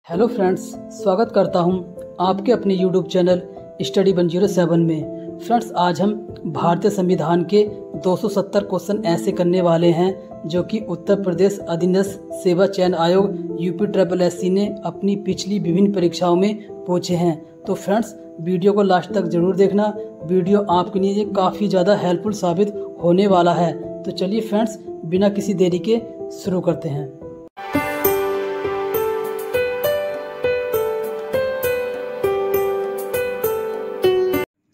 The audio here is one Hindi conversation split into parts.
हेलो फ्रेंड्स, स्वागत करता हूं आपके अपने यूट्यूब चैनल स्टडी 107 में। फ्रेंड्स, आज हम भारतीय संविधान के 270 क्वेश्चन ऐसे करने वाले हैं जो कि उत्तर प्रदेश अधीनस्थ सेवा चयन आयोग UPSSC ने अपनी पिछली विभिन्न परीक्षाओं में पूछे हैं। तो फ्रेंड्स, वीडियो को लास्ट तक जरूर देखना। वीडियो आपके लिए काफ़ी ज़्यादा हेल्पफुल साबित होने वाला है। तो चलिए फ्रेंड्स, बिना किसी देरी के शुरू करते हैं।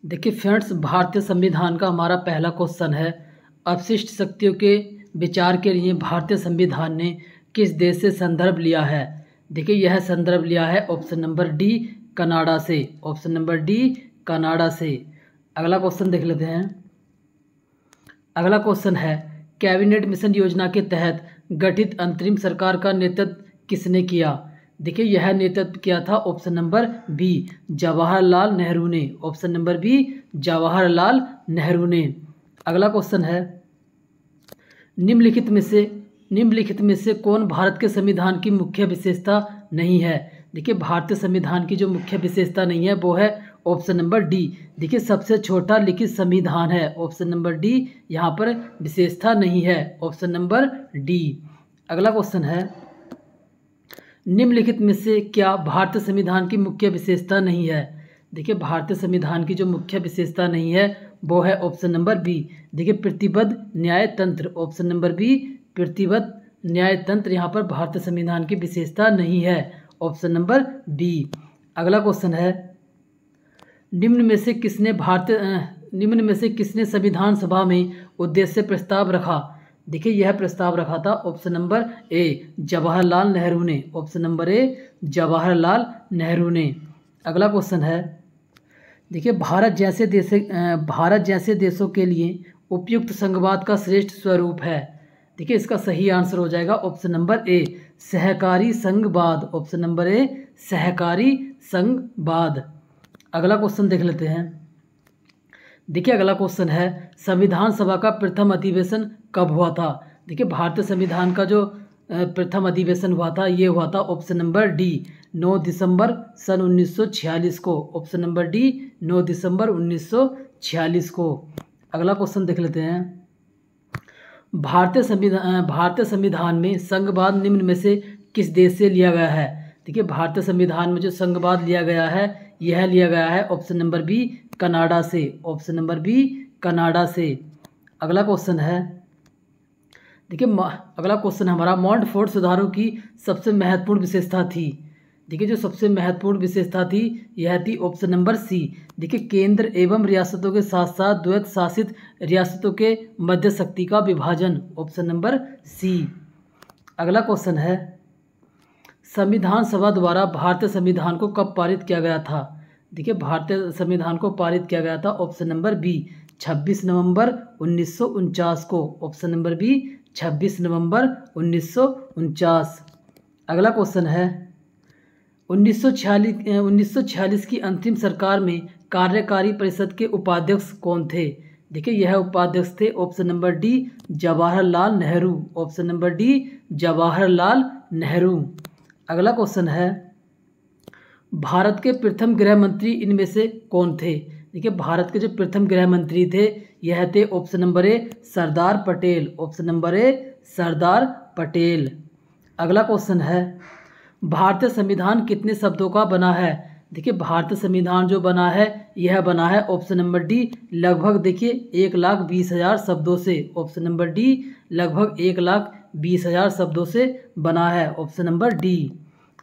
देखिए फ्रेंड्स, भारतीय संविधान का हमारा पहला क्वेश्चन है, अपशिष्ट शक्तियों के विचार के लिए भारतीय संविधान ने किस देश से संदर्भ लिया है। देखिए, यह संदर्भ लिया है ऑप्शन नंबर डी, कनाडा से। ऑप्शन नंबर डी, कनाडा से। अगला क्वेश्चन देख लेते हैं। अगला क्वेश्चन है, कैबिनेट मिशन योजना के तहत गठित अंतरिम सरकार का नेतृत्व किसने किया। देखिए, यह नेतृत्व किया था option number B, Jawaharlal Nehru ने। Option number B, Jawaharlal Nehru ने। अगला क्वेश्चन है, निम्नलिखित में से कौन भारत के संविधान की मुख्य विशेषता नहीं है। देखिए, भारतीय संविधान की जो मुख्य विशेषता नहीं है वो है ऑप्शन नंबर डी। देखिए, सबसे छोटा लिखित संविधान है। ऑप्शन नंबर डी यहाँ पर विशेषता नहीं है। Option number D. अगला क्वेश्चन है, निम्नलिखित में से क्या भारतीय संविधान की मुख्य विशेषता नहीं है। देखिए, भारतीय संविधान की जो मुख्य विशेषता नहीं है वो है ऑप्शन नंबर बी। देखिए, प्रतिबद्ध न्याय तंत्र। ऑप्शन नंबर बी, प्रतिबद्ध न्याय तंत्र यहाँ पर भारतीय संविधान की विशेषता नहीं है। Option number B. अगला क्वेश्चन है, निम्न में से किसने संविधान सभा में उद्देश्य प्रस्ताव रखा। देखिए, यह प्रस्ताव रखा था option number A, Jawaharlal Nehru ने। Option number A, Jawaharlal Nehru ने। अगला क्वेश्चन है, देखिए, भारत जैसे देशों के लिए उपयुक्त संघवाद का श्रेष्ठ स्वरूप है। देखिए, इसका सही आंसर हो जाएगा ऑप्शन नंबर ए, सहकारी संघवाद। ऑप्शन नंबर ए, सहकारी संघवाद। अगला क्वेश्चन देख लेते हैं। देखिए, अगला क्वेश्चन है, संविधान सभा का प्रथम अधिवेशन कब हुआ था। देखिए, भारतीय संविधान का जो प्रथम अधिवेशन हुआ था ये हुआ था ऑप्शन नंबर डी, 9 दिसंबर सन 1946 को। ऑप्शन नंबर डी, 9 दिसंबर 1946 को। अगला क्वेश्चन देख लेते हैं। भारतीय संविधान में संघवाद निम्न में से किस देश से लिया गया है। देखिए, भारतीय संविधान में जो संघवाद लिया गया है यह लिया गया है ऑप्शन नंबर बी, कनाडा से। ऑप्शन नंबर बी, कनाडा से। अगला क्वेश्चन है, देखिए, अगला क्वेश्चन हमारा, मॉन्टफोर्ट सुधारों की सबसे महत्वपूर्ण विशेषता थी। देखिए, जो सबसे महत्वपूर्ण विशेषता थी यह थी ऑप्शन नंबर सी। देखिए, केंद्र एवं रियासतों के साथ साथ द्वैत शासित रियासतों के मध्य शक्ति का विभाजन। Option number C. अगला क्वेश्चन है, संविधान सभा द्वारा भारतीय संविधान को कब पारित किया गया था। देखिए, भारतीय संविधान को पारित किया गया था ऑप्शन नंबर बी, 26 नवंबर 1949 को। ऑप्शन नंबर बी, 26 नवंबर 1949। अगला क्वेश्चन है, 1946 की अंतिम सरकार में कार्यकारी परिषद के उपाध्यक्ष कौन थे। देखिए, यह उपाध्यक्ष थे option number D, Jawaharlal Nehru. Option number D, Jawaharlal Nehru. अगला क्वेश्चन है, भारत के प्रथम गृह मंत्री इनमें से कौन थे। देखिए, भारत के जो प्रथम गृह मंत्री थे यह थे option number A, Sardar Patel. Option number A, Sardar Patel. अगला क्वेश्चन है, भारतीय संविधान कितने शब्दों का बना है। देखिए, भारतीय संविधान जो बना है यह बना है ऑप्शन नंबर डी, लगभग देखिए 1,20,000 शब्दों से। ऑप्शन नंबर डी, लगभग 1,20,000 शब्दों से बना है। Option number D.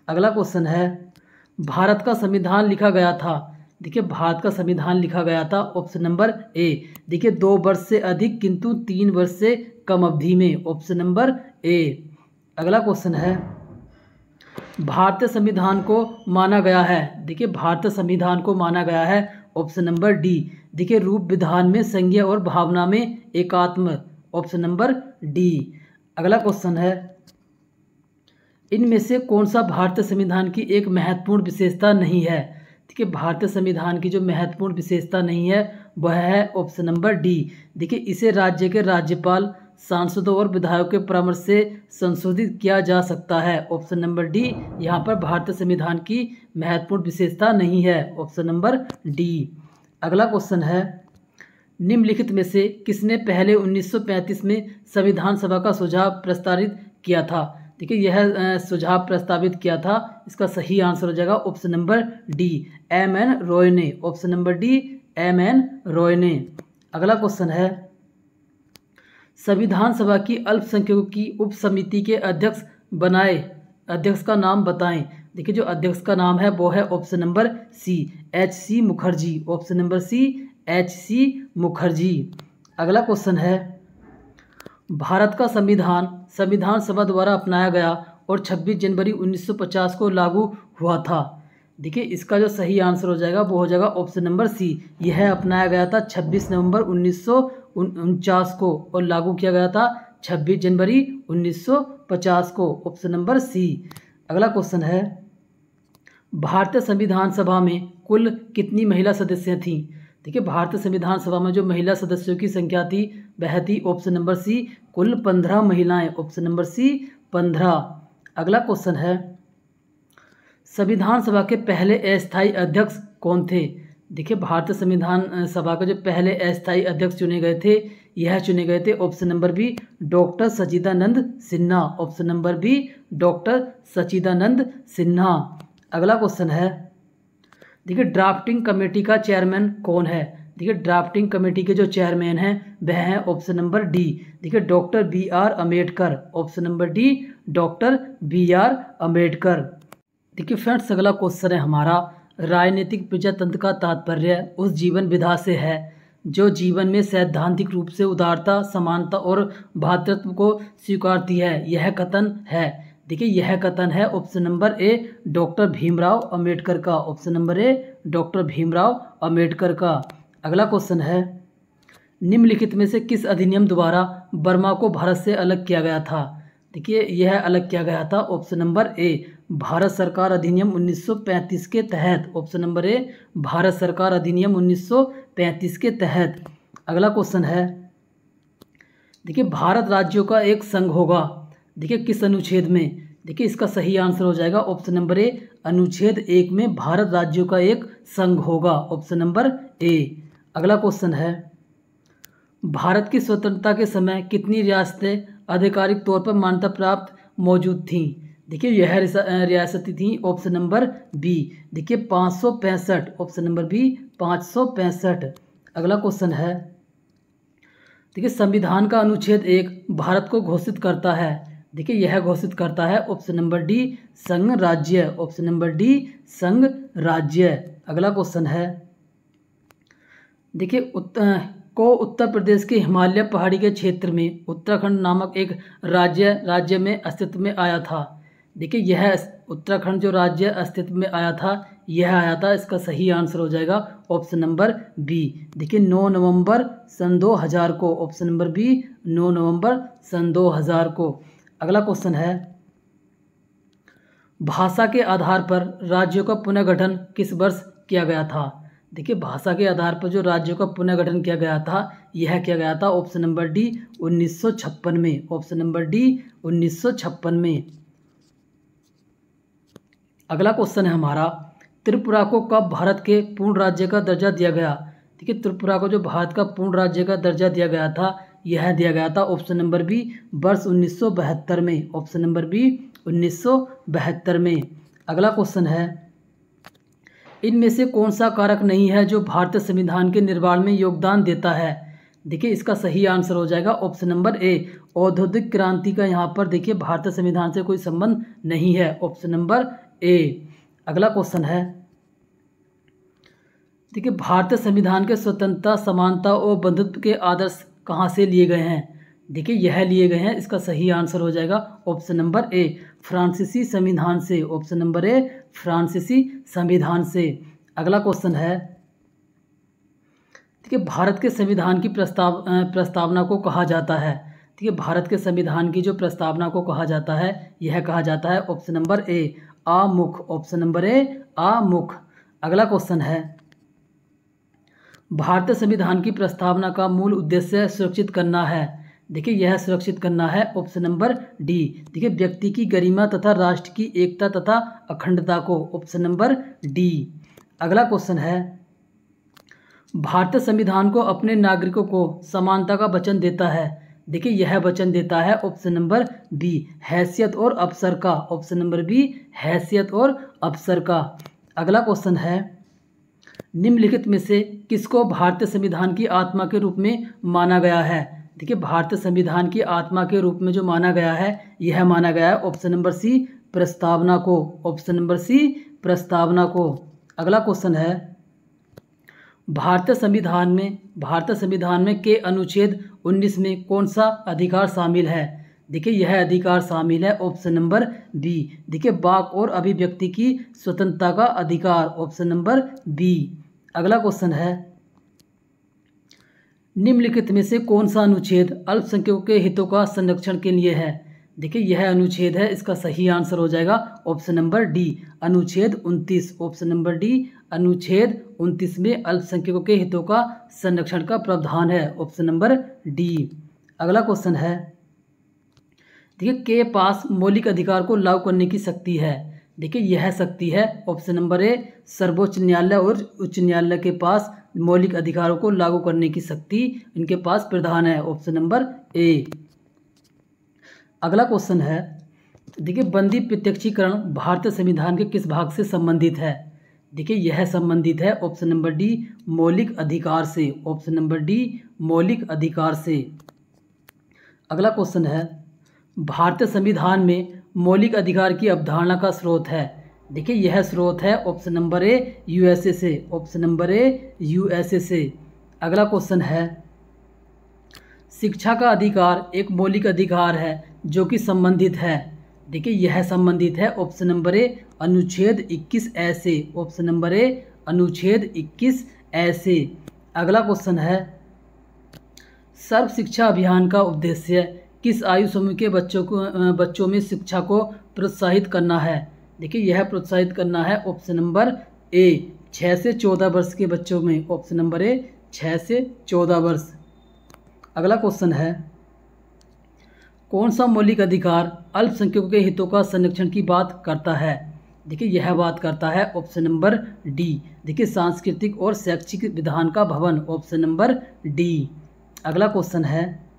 अगला क्वेश्चन है, भारत का संविधान लिखा गया था। देखिए, भारत का संविधान लिखा गया था ऑप्शन नंबर ए। देखिए, 2 वर्ष से अधिक किंतु 3 वर्ष से कम अवधि में। Option number A. अगला क्वेश्चन है, भारतीय संविधान को माना गया है। देखिए, भारतीय संविधान को माना गया है ऑप्शन नंबर डी। देखिए, रूप विधान में संज्ञा और भावना में एकात्म। Option number D. अगला क्वेश्चन है, इनमें से कौन सा भारतीय संविधान की एक महत्वपूर्ण विशेषता नहीं है। देखिए, भारतीय संविधान की जो महत्वपूर्ण विशेषता नहीं है वह है ऑप्शन नंबर डी। देखिए, इसे राज्य के राज्यपाल सांसदों और विधायकों के परामर्श से संशोधित किया जा सकता है। ऑप्शन नंबर डी, यहाँ पर भारतीय संविधान की महत्वपूर्ण विशेषता नहीं है। Option number D. अगला क्वेश्चन है, निम्नलिखित में से किसने पहले 1935 में संविधान सभा का सुझाव प्रस्तावित किया था? देखिए यह सुझाव प्रस्तावित किया था, इसका सही आंसर हो जाएगा option number D, M N. Roy ने। Option number D, M N. Roy ने। अगला क्वेश्चन है, संविधान सभा की अल्पसंख्यकों की उप समिति के अध्यक्ष बनाए अध्यक्ष का नाम बताएं। देखिए जो अध्यक्ष का नाम है वो है option number C, H C. Mukherjee. Option number C, H C. Mukherjee. अगला क्वेश्चन है, भारत का संविधान सभा द्वारा अपनाया गया और 26 जनवरी 1950 को लागू हुआ था। देखिए इसका जो सही आंसर हो जाएगा वो हो जाएगा ऑप्शन नंबर सी, यह अपनाया गया था 26 नवंबर 1949 को और लागू किया गया था 26 जनवरी 1950 को। Option number C. अगला क्वेश्चन है, भारतीय संविधान सभा में कुल कितनी महिला सदस्य थीं? देखिए भारतीय संविधान सभा में जो महिला सदस्यों की संख्या थी वह थी ऑप्शन नंबर सी, कुल 15 महिलाएं। Option number C, 15। अगला क्वेश्चन है, संविधान सभा के पहले अस्थायी अध्यक्ष कौन थे? देखिए भारतीय संविधान सभा के जो पहले अस्थायी अध्यक्ष चुने गए थे यह चुने गए थे option number B, doctor Sachchidanand Sinha. Option number B, doctor Sachchidanand Sinha. अगला क्वेश्चन है, देखिए ड्राफ्टिंग कमेटी का चेयरमैन कौन है? देखिए ड्राफ्टिंग कमेटी के जो चेयरमैन हैं वह हैं ऑप्शन नंबर डी, देखिए doctor B R. Ambedkar. Option number D, doctor B R. Ambedkar. देखिए फ्रेंड्स अगला क्वेश्चन है हमारा, राजनीतिक प्रजातंत्र का तात्पर्य उस जीवन विधा से है जो जीवन में सैद्धांतिक रूप से उदारता, समानता और भ्रातृत्व को स्वीकारती है। यह कथन है, देखिए यह कथन है option number A, doctor Bhimrao Ambedkar का। Option number A, doctor Bhimrao Ambedkar का। अगला क्वेश्चन है, निम्नलिखित में से किस अधिनियम द्वारा बर्मा को भारत से अलग किया गया था? देखिए यह अलग किया गया था ऑप्शन नंबर ए, भारत सरकार अधिनियम 1935 के तहत। ऑप्शन नंबर ए, भारत सरकार अधिनियम 1935 के तहत। अगला क्वेश्चन है, देखिए भारत राज्यों का एक संघ होगा, देखिए किस अनुच्छेद में? देखिए इसका सही आंसर हो जाएगा ऑप्शन नंबर ए, अनुच्छेद 1 में भारत राज्यों का एक संघ होगा। Option number A. अगला क्वेश्चन है, भारत की स्वतंत्रता के समय कितनी रियासतें आधिकारिक तौर पर मान्यता प्राप्त मौजूद थीं? देखिए यह रियासतें थीं ऑप्शन नंबर बी, देखिए 565। Option number B, 565। अगला क्वेश्चन है, देखिए संविधान का अनुच्छेद 1 भारत को घोषित करता है। देखिए यह घोषित करता है ऑप्शन नंबर डी, संघ राज्य। ऑप्शन नंबर डी, संघ राज्य। अगला क्वेश्चन है, देखिए उत्तर प्रदेश के हिमालय पहाड़ी के क्षेत्र में उत्तराखंड नामक एक राज्य में अस्तित्व में आया था। देखिए यह उत्तराखंड जो राज्य अस्तित्व में आया था यह आया था, इसका सही आंसर हो जाएगा ऑप्शन नंबर बी, देखिए 9 नवंबर सन 2000 को। ऑप्शन नंबर बी, 9 नवंबर सन 2000 को। अगला क्वेश्चन है, भाषा के आधार पर राज्यों का पुनर्गठन किस वर्ष किया गया था? देखिए भाषा के आधार पर जो राज्यों का पुनर्गठन किया गया था यह किया गया था ऑप्शन नंबर डी, 1956 में। ऑप्शन नंबर डी, 1956 में। अगला क्वेश्चन है हमारा, त्रिपुरा को कब भारत के पूर्ण राज्य का दर्जा दिया गया? देखिए त्रिपुरा को जो भारत का पूर्ण राज्य का दर्जा दिया गया था यह दिया गया था ऑप्शन नंबर बी, वर्ष 1972 में। ऑप्शन नंबर बी, 1972 में। अगला क्वेश्चन है, इनमें से कौन सा कारक नहीं है जो भारतीय संविधान के निर्माण में योगदान देता है? देखिए इसका सही आंसर हो जाएगा ऑप्शन नंबर ए, औद्योगिक क्रांति का यहाँ पर देखिए भारतीय संविधान से कोई संबंध नहीं है। Option number A. अगला क्वेश्चन है, देखिए भारतीय संविधान के स्वतंत्रता, समानता और बंधुत्व के आदर्श कहाँ से लिए गए हैं? देखिए यह लिए गए हैं, इसका सही आंसर हो जाएगा ऑप्शन नंबर ए, फ्रांसीसी संविधान से। ऑप्शन नंबर ए, फ्रांसीसी संविधान से। अगला क्वेश्चन है, देखिए भारत के संविधान की प्रस्तावना को कहा जाता है। देखिए भारत के संविधान की जो प्रस्तावना को कहा जाता है यह कहा जाता है ऑप्शन नंबर ए, आमुख। ऑप्शन नंबर ए, आमुख। अगला क्वेश्चन है, भारतीय संविधान की प्रस्तावना का मूल उद्देश्य सुरक्षित करना है। देखिए यह सुरक्षित करना है ऑप्शन नंबर डी। देखिए व्यक्ति की गरिमा तथा राष्ट्र की एकता तथा अखंडता को, ऑप्शन नंबर डी। अगला क्वेश्चन है, भारतीय संविधान को अपने नागरिकों को समानता का वचन देता है। देखिए यह वचन देता है ऑप्शन नंबर बी, हैसियत और अवसर का, ऑप्शन नंबर बी, हैसियत और अवसर का। अगला क्वेश्चन है, निम्नलिखित में से किसको भारतीय संविधान की आत्मा के रूप में माना गया है। देखिए भारतीय संविधान की आत्मा के रूप में जो माना गया है, यह माना गया है ऑप्शन नंबर सी, प्रस्तावना को, ऑप्शन नंबर सी, प्रस्तावना को। अगला क्वेश्चन है, भारतीय संविधान में के अनुच्छेद 19 में कौन सा अधिकार शामिल है। देखिए यह अधिकार शामिल है ऑप्शन नंबर बी। देखिए वाक और अभिव्यक्ति की स्वतंत्रता का अधिकार, ऑप्शन नंबर बी। अगला क्वेश्चन है, निम्नलिखित में से कौन सा अनुच्छेद अल्पसंख्यकों के हितों का संरक्षण के लिए है। देखिए यह अनुच्छेद है, इसका सही आंसर हो जाएगा ऑप्शन नंबर डी, अनुच्छेद 29, ऑप्शन नंबर डी, अनुच्छेद 29 में अल्पसंख्यकों के हितों का संरक्षण का प्रावधान है, ऑप्शन नंबर डी। अगला क्वेश्चन है, देखिए के पास मौलिक अधिकार को लागू करने की शक्ति है। देखिए यह शक्ति है ऑप्शन नंबर ए, सर्वोच्च न्यायालय और उच्च न्यायालय के पास मौलिक अधिकारों को लागू करने की शक्ति इनके पास प्रधान है, ऑप्शन नंबर ए। अगला क्वेश्चन है, देखिए बंदी प्रत्यक्षीकरण भारतीय संविधान के किस भाग से संबंधित है। देखिए यह संबंधित है ऑप्शन नंबर डी, मौलिक अधिकार से, ऑप्शन नंबर डी, मौलिक अधिकार से। अगला क्वेश्चन है, भारतीय संविधान में मौलिक अधिकार की अवधारणा का स्रोत है। देखिए यह स्रोत है ऑप्शन नंबर ए, यूएसए से, ऑप्शन नंबर ए, यूएसए से। अगला क्वेश्चन है, शिक्षा का अधिकार एक मौलिक अधिकार है जो कि संबंधित है। देखिए यह संबंधित है ऑप्शन नंबर ए, अनुच्छेद 21 ए से, ऑप्शन नंबर ए, अनुच्छेद 21 ए से। अगला क्वेश्चन है, सर्व शिक्षा अभियान का उद्देश्य किस आयु समूह के बच्चों में शिक्षा को प्रोत्साहित करना है। देखिए यह प्रोत्साहित करना है ऑप्शन नंबर ए, 6 से 14 वर्ष के बच्चों में, ऑप्शन नंबर ए, 6 से 14 वर्ष। अगला क्वेश्चन है, कौन सा मौलिक अधिकार अल्पसंख्यकों के हितों का संरक्षण की बात करता है। देखिए यह बात करता है ऑप्शन नंबर डी। देखिए सांस्कृतिक और शैक्षिक विधान का भवन, ऑप्शन नंबर डी। अगला क्वेश्चन है,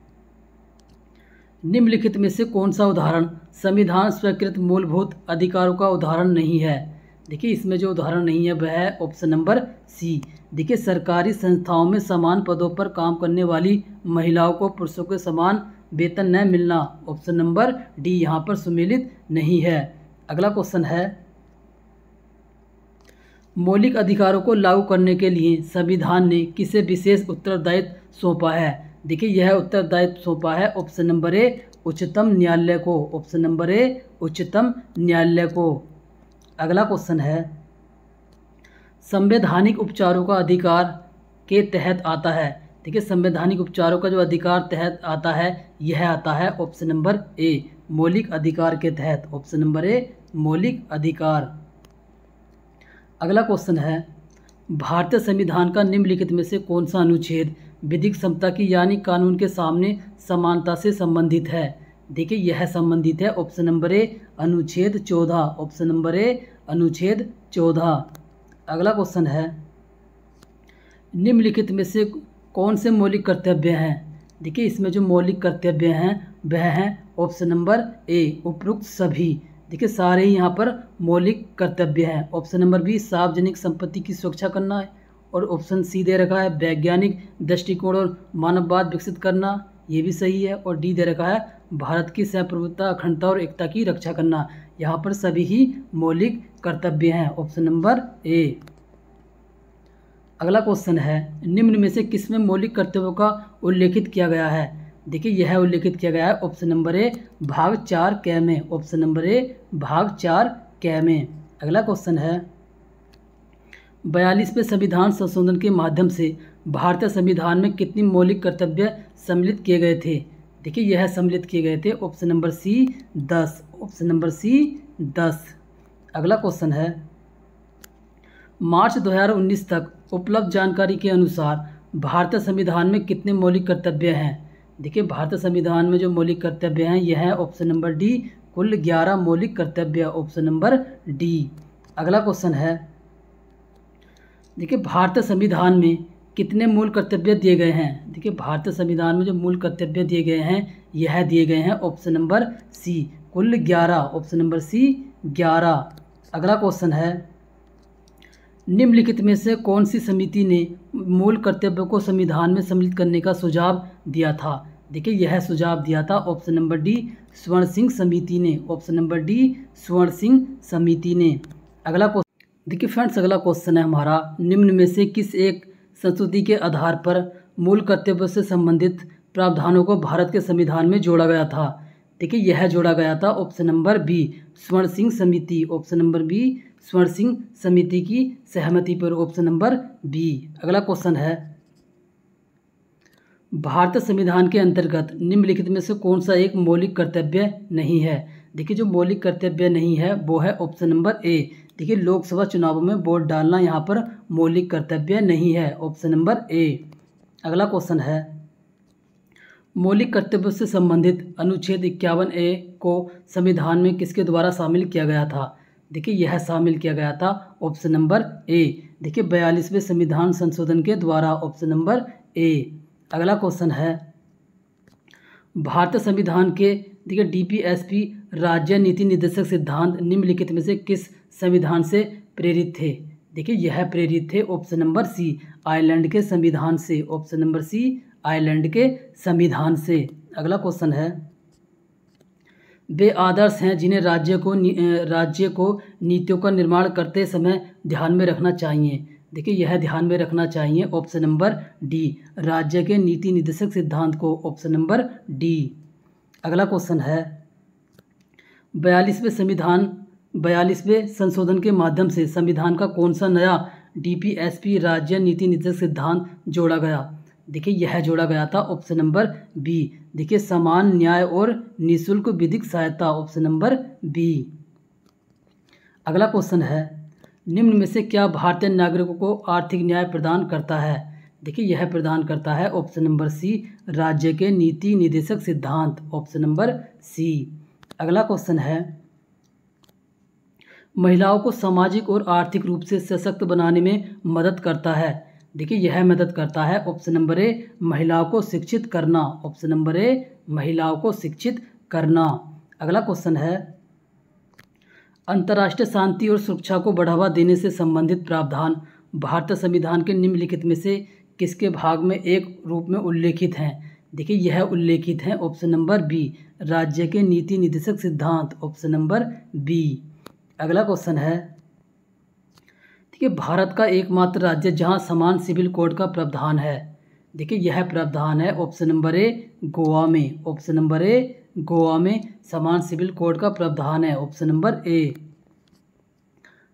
निम्नलिखित में से कौन सा उदाहरण संविधान स्वीकृत मूलभूत अधिकारों का उदाहरण नहीं है। देखिए इसमें जो उदाहरण नहीं है वह है ऑप्शन नंबर सी। देखिए सरकारी संस्थाओं में समान पदों पर काम करने वाली महिलाओं को पुरुषों के समान वेतन न मिलना, ऑप्शन नंबर डी यहाँ पर सम्मिलित नहीं है। अगला क्वेश्चन है, मौलिक अधिकारों को लागू करने के लिए संविधान ने किसे विशेष उत्तरदायित्व सौंपा है। देखिए यह उत्तरदायित्व सौंपा है ऑप्शन नंबर ए, उच्चतम न्यायालय को, ऑप्शन नंबर ए, उच्चतम न्यायालय को। अगला क्वेश्चन है, संवैधानिक उपचारों का अधिकार के तहत आता है। देखिए संवैधानिक उपचारों का जो अधिकार तहत आता है यह आता है ऑप्शन नंबर ए, मौलिक अधिकार के तहत, ऑप्शन नंबर ए, मौलिक अधिकार। अगला क्वेश्चन है, भारतीय संविधान का निम्नलिखित में से कौन सा अनुच्छेद विधिक समता की यानी कानून के सामने समानता से संबंधित है। देखिए यह संबंधित है ऑप्शन नंबर ए, अनुच्छेद 14, ऑप्शन नंबर ए, अनुच्छेद 14। अगला क्वेश्चन है, निम्नलिखित में से कौन से मौलिक कर्तव्य हैं। देखिए इसमें जो मौलिक कर्तव्य हैं वह हैं ऑप्शन नंबर ए, उपरोक्त सभी। देखिए सारे ही यहाँ पर मौलिक कर्तव्य हैं। ऑप्शन नंबर बी, सार्वजनिक संपत्ति की सुरक्षा करना है, और ऑप्शन सी दे रखा है वैज्ञानिक दृष्टिकोण और मानववाद विकसित करना, ये भी सही है, और डी दे रखा है भारत की संप्रभुता, अखंडता और एकता की रक्षा करना। यहाँ पर सभी ही मौलिक कर्तव्य हैं, ऑप्शन नंबर ए। अगला क्वेश्चन है, निम्न में से किसमें मौलिक कर्तव्यों का उल्लेखित किया गया है। देखिए यह उल्लेखित किया गया है ऑप्शन नंबर ए, भाग 4 क में, ऑप्शन नंबर ए, भाग 4 क में। अगला क्वेश्चन है, 42वें संविधान संशोधन के माध्यम से भारतीय संविधान में कितनी मौलिक कर्तव्य सम्मिलित किए गए थे। देखिए यह सम्मिलित किए गए थे option number C 10, option number C 10। अगला क्वेश्चन है, मार्च 2019 तक उपलब्ध जानकारी के अनुसार भारतीय संविधान में कितने मौलिक कर्तव्य हैं। देखिए भारतीय संविधान में जो मौलिक कर्तव्य हैं यह है ऑप्शन नंबर डी, कुल 11 मौलिक कर्तव्य, ऑप्शन नंबर डी। अगला क्वेश्चन है, देखिए भारतीय संविधान में कितने मूल कर्तव्य दिए गए हैं। देखिए भारतीय संविधान में जो मूल कर्तव्य दिए गए हैं यह दिए गए हैं ऑप्शन नंबर सी, कुल 11, ऑप्शन नंबर सी 11। अगला क्वेश्चन है, निम्नलिखित में से कौन सी समिति ने मूल कर्तव्यों को संविधान में सम्मिलित करने का सुझाव दिया था। देखिए यह सुझाव दिया था ऑप्शन नंबर डी, स्वर्ण सिंह समिति ने, ऑप्शन नंबर डी स्वर्ण सिंह समिति ने। अगला क्वेश्चन, देखिए फ्रेंड्स अगला क्वेश्चन है हमारा, निम्न में से किस एक संस्तुति के आधार पर मूल कर्तव्यों से संबंधित प्रावधानों को भारत के संविधान में जोड़ा गया था। देखिए यह जोड़ा गया था ऑप्शन नंबर बी, स्वर्ण सिंह समिति, ऑप्शन नंबर बी स्वर्ण सिंह समिति की सहमति पर, ऑप्शन नंबर बी। अगला क्वेश्चन है, भारतीय संविधान के अंतर्गत निम्नलिखित में से कौन सा एक मौलिक कर्तव्य नहीं है। देखिए जो मौलिक कर्तव्य नहीं है वो है ऑप्शन नंबर ए। देखिए लोकसभा चुनावों में वोट डालना यहाँ पर मौलिक कर्तव्य नहीं है, ऑप्शन नंबर ए। अगला क्वेश्चन है, मौलिक कर्तव्यों से संबंधित अनुच्छेद 51A को संविधान में किसके द्वारा शामिल किया गया था। देखिए यह शामिल किया गया था ऑप्शन नंबर ए। देखिए 42वें संविधान संशोधन के द्वारा, ऑप्शन नंबर ए। अगला क्वेश्चन है, भारतीय संविधान के देखिए DPSP राज्य नीति निर्देशक सिद्धांत निम्नलिखित में से किस संविधान से प्रेरित थे। देखिए यह प्रेरित थे ऑप्शन नंबर सी, आयरलैंड के संविधान से, ऑप्शन नंबर सी आयरलैंड के संविधान से। अगला क्वेश्चन है, वे आदर्श हैं जिन्हें राज्य को नीतियों का निर्माण करते समय ध्यान में रखना चाहिए। देखिए यह ध्यान में रखना चाहिए ऑप्शन नंबर डी, राज्य के नीति निर्देशक सिद्धांत को, ऑप्शन नंबर डी। अगला क्वेश्चन है, 42वें संशोधन के माध्यम से संविधान का कौन सा नया DPSP राज्य नीति निर्देशक सिद्धांत जोड़ा गया। देखिए यह जोड़ा गया था ऑप्शन नंबर बी। देखिए समान न्याय और निःशुल्क विधिक सहायता, ऑप्शन नंबर बी। अगला क्वेश्चन है, निम्न में से क्या भारतीय नागरिकों को आर्थिक न्याय प्रदान करता है। देखिए यह प्रदान करता है ऑप्शन नंबर सी, राज्य के नीति निर्देशक सिद्धांत, ऑप्शन नंबर सी। अगला क्वेश्चन है, महिलाओं को सामाजिक और आर्थिक रूप से सशक्त बनाने में मदद करता है। देखिए यह मदद करता है ऑप्शन नंबर ए, महिलाओं को शिक्षित करना, ऑप्शन नंबर ए महिलाओं को शिक्षित करना। अगला क्वेश्चन है, अंतर्राष्ट्रीय शांति और सुरक्षा को बढ़ावा देने से संबंधित प्रावधान भारतीय संविधान के निम्नलिखित में से किसके भाग में एक रूप में उल्लेखित हैं। देखिए यह उल्लेखित हैं ऑप्शन नंबर बी, राज्य के नीति निर्देशक सिद्धांत, ऑप्शन नंबर बी। अगला क्वेश्चन है, देखिए भारत का एकमात्र राज्य जहां समान सिविल कोड का प्रावधान है। देखिए यह प्रावधान है ऑप्शन नंबर ए, गोवा में, ऑप्शन नंबर ए गोवा में समान सिविल कोड का प्रावधान है, ऑप्शन नंबर ए।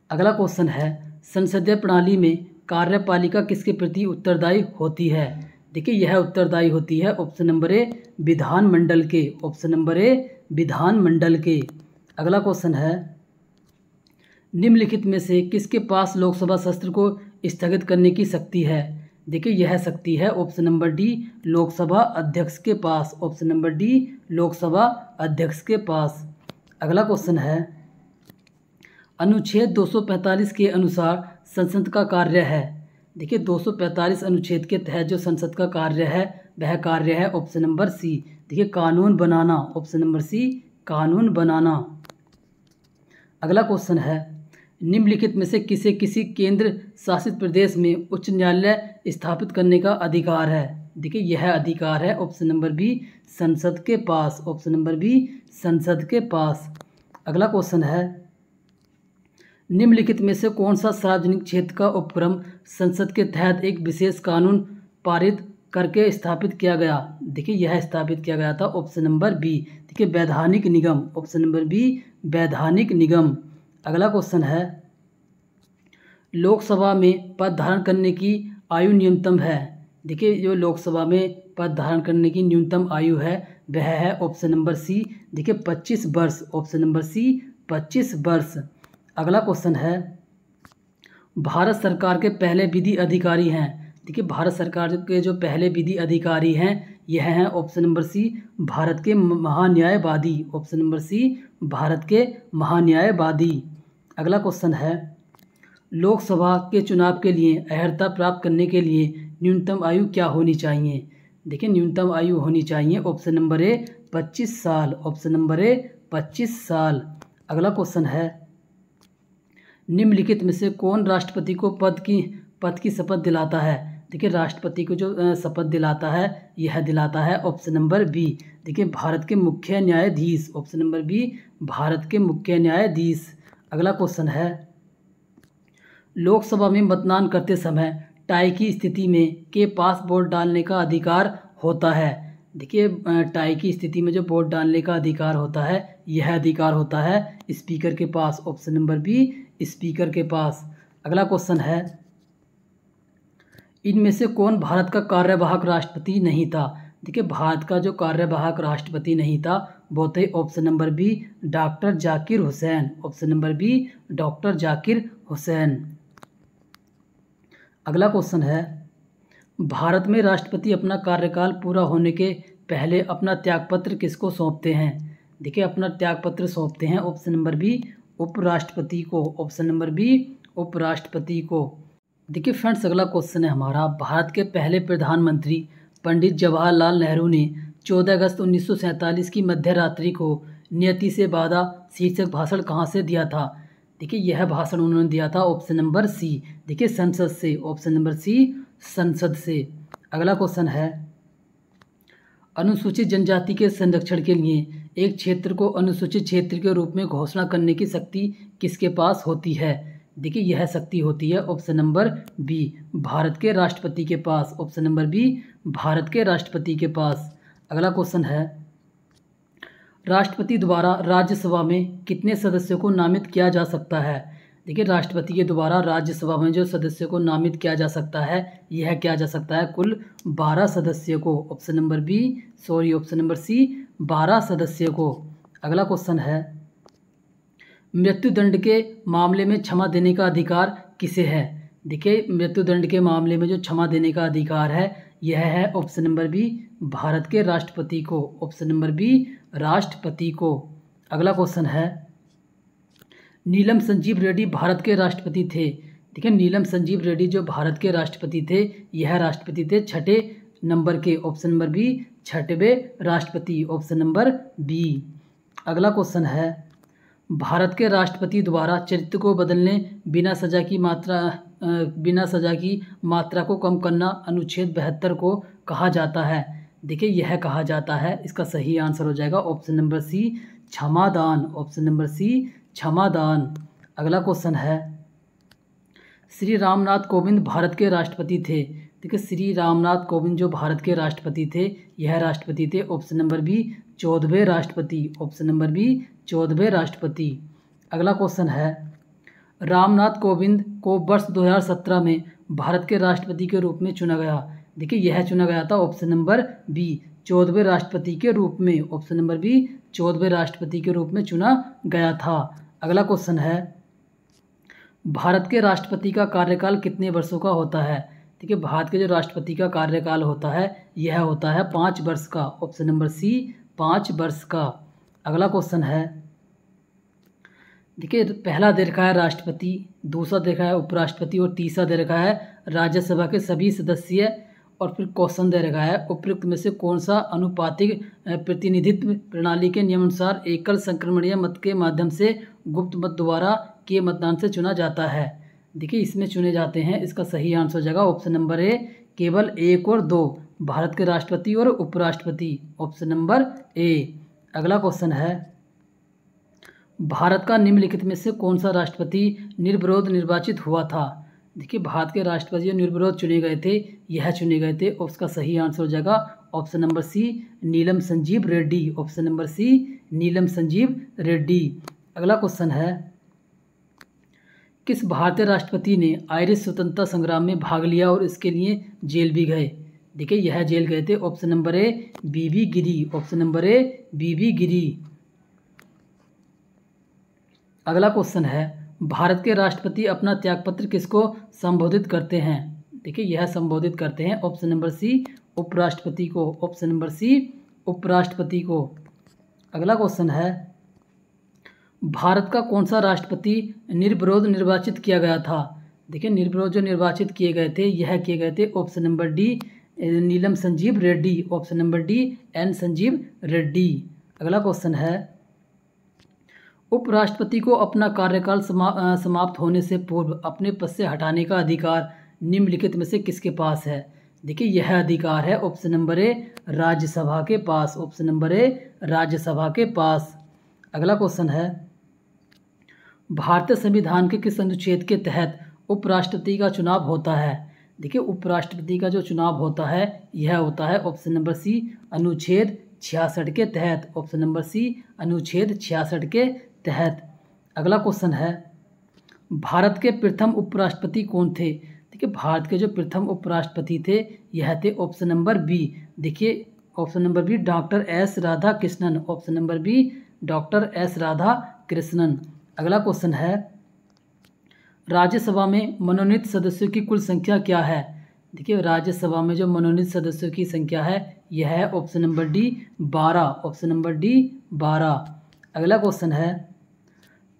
अगला क्वेश्चन है, संसदीय प्रणाली में कार्यपालिका किसके प्रति उत्तरदायी होती है। देखिए यह उत्तरदायी होती है ऑप्शन नंबर ए, विधानमंडल के, ऑप्शन नंबर ए विधानमंडल के। अगला क्वेश्चन है, निम्नलिखित में से किसके पास लोकसभा सत्र को स्थगित करने की शक्ति है। देखिए यह शक्ति है ऑप्शन नंबर डी, लोकसभा अध्यक्ष के पास, ऑप्शन नंबर डी लोकसभा अध्यक्ष के पास। अगला क्वेश्चन है, अनुच्छेद 245 के अनुसार संसद का कार्य है। देखिए 245 अनुच्छेद के तहत जो संसद का कार्य है वह कार्य है ऑप्शन नंबर सी। देखिए कानून बनाना, ऑप्शन नंबर सी कानून बनाना। अगला क्वेश्चन है, निम्नलिखित में से किसी केंद्र शासित प्रदेश में उच्च न्यायालय स्थापित करने का अधिकार है। देखिए यह अधिकार है ऑप्शन नंबर बी, संसद के पास, ऑप्शन नंबर बी संसद के पास। अगला क्वेश्चन है, निम्नलिखित में से कौन सा सार्वजनिक क्षेत्र का उपक्रम संसद के तहत एक विशेष कानून पारित करके स्थापित किया गया। देखिए यह स्थापित किया गया था ऑप्शन नंबर बी, देखिए वैधानिक निगम, ऑप्शन नंबर बी वैधानिक निगम। अगला क्वेश्चन है, लोकसभा में पद धारण करने की आयु न्यूनतम है। देखिए जो लोकसभा में पद धारण करने की न्यूनतम आयु है वह है ऑप्शन नंबर सी, देखिए 25 वर्ष, ऑप्शन नंबर सी 25 वर्ष। अगला क्वेश्चन है, भारत सरकार के पहले विधि अधिकारी हैं। देखिए भारत सरकार के जो पहले विधि अधिकारी हैं यह हैं ऑप्शन नंबर सी भारत के महान्यायवादी। ऑप्शन नंबर सी भारत के महान्यायवादी। अगला क्वेश्चन है लोकसभा के चुनाव के लिए अर्हता प्राप्त करने के लिए न्यूनतम आयु क्या होनी चाहिए। देखिए न्यूनतम आयु होनी चाहिए ऑप्शन नंबर ए 25 साल। ऑप्शन नंबर ए 25 साल। अगला क्वेश्चन है निम्नलिखित में से कौन राष्ट्रपति को पद की शपथ दिलाता है। देखिए राष्ट्रपति को जो शपथ दिलाता है यह दिलाता है ऑप्शन नंबर बी। देखिए भारत के मुख्य न्यायाधीश। ऑप्शन नंबर बी भारत के मुख्य न्यायाधीश। अगला क्वेश्चन है लोकसभा में मतदान करते समय टाई की स्थिति में के पास वोट डालने का अधिकार होता है। देखिए टाई की स्थिति में जो वोट डालने का अधिकार होता है यह अधिकार होता है स्पीकर के पास। ऑप्शन नंबर बी स्पीकर के पास। अगला क्वेश्चन है इनमें से कौन भारत का कार्यवाहक राष्ट्रपति नहीं था। देखिए भारत का जो कार्यवाहक राष्ट्रपति नहीं था वो थे option number B doctor Zakir Hussain. Option number B doctor Zakir Hussain. अगला क्वेश्चन है भारत में राष्ट्रपति अपना कार्यकाल पूरा होने के पहले अपना त्यागपत्र किसको सौंपते हैं। देखिए अपना त्यागपत्र सौंपते हैं ऑप्शन नंबर बी उपराष्ट्रपति को। ऑप्शन नंबर बी उपराष्ट्रपति को। देखिए फ्रेंड्स अगला क्वेश्चन है हमारा भारत के पहले प्रधानमंत्री पंडित जवाहरलाल नेहरू ने 14 अगस्त 1947 की मध्य रात्रि को नियति से वादा शीर्षक भाषण कहाँ से दिया था। देखिए यह भाषण उन्होंने दिया था ऑप्शन नंबर सी। देखिए संसद से। ऑप्शन नंबर सी संसद से। अगला क्वेश्चन है अनुसूचित जनजाति के संरक्षण के लिए एक क्षेत्र को अनुसूचित क्षेत्र के रूप में घोषणा करने की शक्ति किसके पास होती है। देखिए यह शक्ति होती है ऑप्शन नंबर बी भारत के राष्ट्रपति के पास। ऑप्शन नंबर बी भारत के राष्ट्रपति के पास। अगला क्वेश्चन है राष्ट्रपति द्वारा राज्यसभा में कितने सदस्यों को नामित किया जा सकता है। देखिए राष्ट्रपति के द्वारा राज्यसभा में जो सदस्यों को नामित किया जा सकता है यह किया जा सकता है कुल 12 सदस्यों को। ऑप्शन नंबर सी 12 सदस्यों को। अगला क्वेश्चन है मृत्युदंड के मामले में क्षमा देने का अधिकार किसे है। देखिए मृत्युदंड के मामले में जो क्षमा देने का अधिकार है यह है ऑप्शन नंबर बी भारत के राष्ट्रपति को। ऑप्शन नंबर बी राष्ट्रपति को। अगला क्वेश्चन है नीलम संजीव रेड्डी भारत के राष्ट्रपति थे। देखिए नीलम संजीव रेड्डी जो भारत के राष्ट्रपति थे यह राष्ट्रपति थे छठे नंबर के। ऑप्शन नंबर बी छठवें राष्ट्रपति। Option number B. अगला क्वेश्चन है भारत के राष्ट्रपति द्वारा चरित्र को बदलने बिना सजा की मात्रा को कम करना अनुच्छेद 72 को कहा जाता है। देखिए यह कहा जाता है इसका सही आंसर हो जाएगा ऑप्शन नंबर सी क्षमादान। ऑप्शन नंबर सी क्षमादान। अगला क्वेश्चन है श्री रामनाथ कोविंद भारत के राष्ट्रपति थे। देखिए श्री रामनाथ कोविंद जो भारत के राष्ट्रपति थे यह राष्ट्रपति थे ऑप्शन नंबर बी 14वें राष्ट्रपति। ऑप्शन नंबर बी 14वें राष्ट्रपति। अगला क्वेश्चन है रामनाथ कोविंद को वर्ष 2017 में भारत के राष्ट्रपति के रूप में चुना गया। देखिए यह चुना गया था ऑप्शन नंबर बी 14वें राष्ट्रपति के रूप में। ऑप्शन नंबर बी 14वें राष्ट्रपति के रूप में चुना गया था। अगला क्वेश्चन है भारत के राष्ट्रपति का कार्यकाल कितने वर्षों का होता है। देखिए भारत के जो राष्ट्रपति का कार्यकाल होता है यह होता है 5 वर्ष का। ऑप्शन नंबर सी 5 वर्ष का। अगला क्वेश्चन है देखिए पहला दे रखा है राष्ट्रपति, दूसरा दे रखा है उपराष्ट्रपति और तीसरा दे रखा है राज्यसभा के सभी सदस्य। और फिर क्वेश्चन दे रखा है उपयुक्त में से कौन सा अनुपातिक प्रतिनिधित्व प्रणाली के नियमानुसार एकल संक्रमणीय मत के माध्यम से गुप्त मत द्वारा के मतदान से चुना जाता है। देखिए इसमें चुने जाते हैं। इसका सही आंसर हो जाएगा ऑप्शन नंबर ए केवल 1 और 2 भारत के राष्ट्रपति और उपराष्ट्रपति। Option number A. अगला क्वेश्चन है भारत का निम्नलिखित में से कौन सा राष्ट्रपति निर्विरोध निर्वाचित हुआ था। देखिए भारत के राष्ट्रपति जो निर्विरोध चुने गए थे यह चुने गए थे। उसका सही आंसर हो जाएगा option number C Neelam Sanjiva Reddy. Option number C Neelam Sanjiva Reddy. अगला क्वेश्चन है किस भारतीय राष्ट्रपति ने आयरिश स्वतंत्रता संग्राम में भाग लिया और इसके लिए जेल भी गए। देखिए यह जेल गए थे। Option number A B B Giri. Option number A B B Giri. अगला क्वेश्चन है भारत के राष्ट्रपति अपना त्यागपत्र किसको संबोधित करते हैं। देखिए यह संबोधित करते हैं ऑप्शन नंबर सी उपराष्ट्रपति को, ऑप्शन नंबर सी उपराष्ट्रपति को। अगला क्वेश्चन है, भारत का कौन सा राष्ट्रपति निर्विरोध निर्वाचित किया गया था? देखिए निर्विरोध जो निर्वाचित किए गए थे यह किए गए थे option number D Neelam Sanjiva Reddy, option number D N Sanjiva Reddy. अगला क्वेश्चन है, उपराष्ट्रपति को अपना कार्यकाल समाप्त होने से पूर्व अपने पद से हटाने का अधिकार निम्नलिखित में से किसके पास है? देखिए यह अधिकार है ऑप्शन नंबर ए राज्यसभा के पास, ऑप्शन नंबर ए राज्यसभा के पास। अगला क्वेश्चन है, भारतीय संविधान के किस अनुच्छेद के तहत उपराष्ट्रपति का चुनाव होता है? देखिए उपराष्ट्रपति का जो चुनाव होता है यह होता है ऑप्शन नंबर सी अनुच्छेद 66 के तहत, ऑप्शन नंबर सी अनुच्छेद 66 के तहत। अगला क्वेश्चन है, भारत के प्रथम उपराष्ट्रपति कौन थे? देखिए भारत के जो प्रथम उपराष्ट्रपति थे यह थे ऑप्शन नंबर बी, देखिए option number B doctor S Radhakrishnan, option number B doctor S Radhakrishnan. अगला क्वेश्चन है, राज्यसभा में मनोनीत सदस्यों की कुल संख्या क्या है? देखिए राज्यसभा में जो मनोनीत सदस्यों की संख्या है यह है option number D 12, option number D 12। अगला क्वेश्चन है,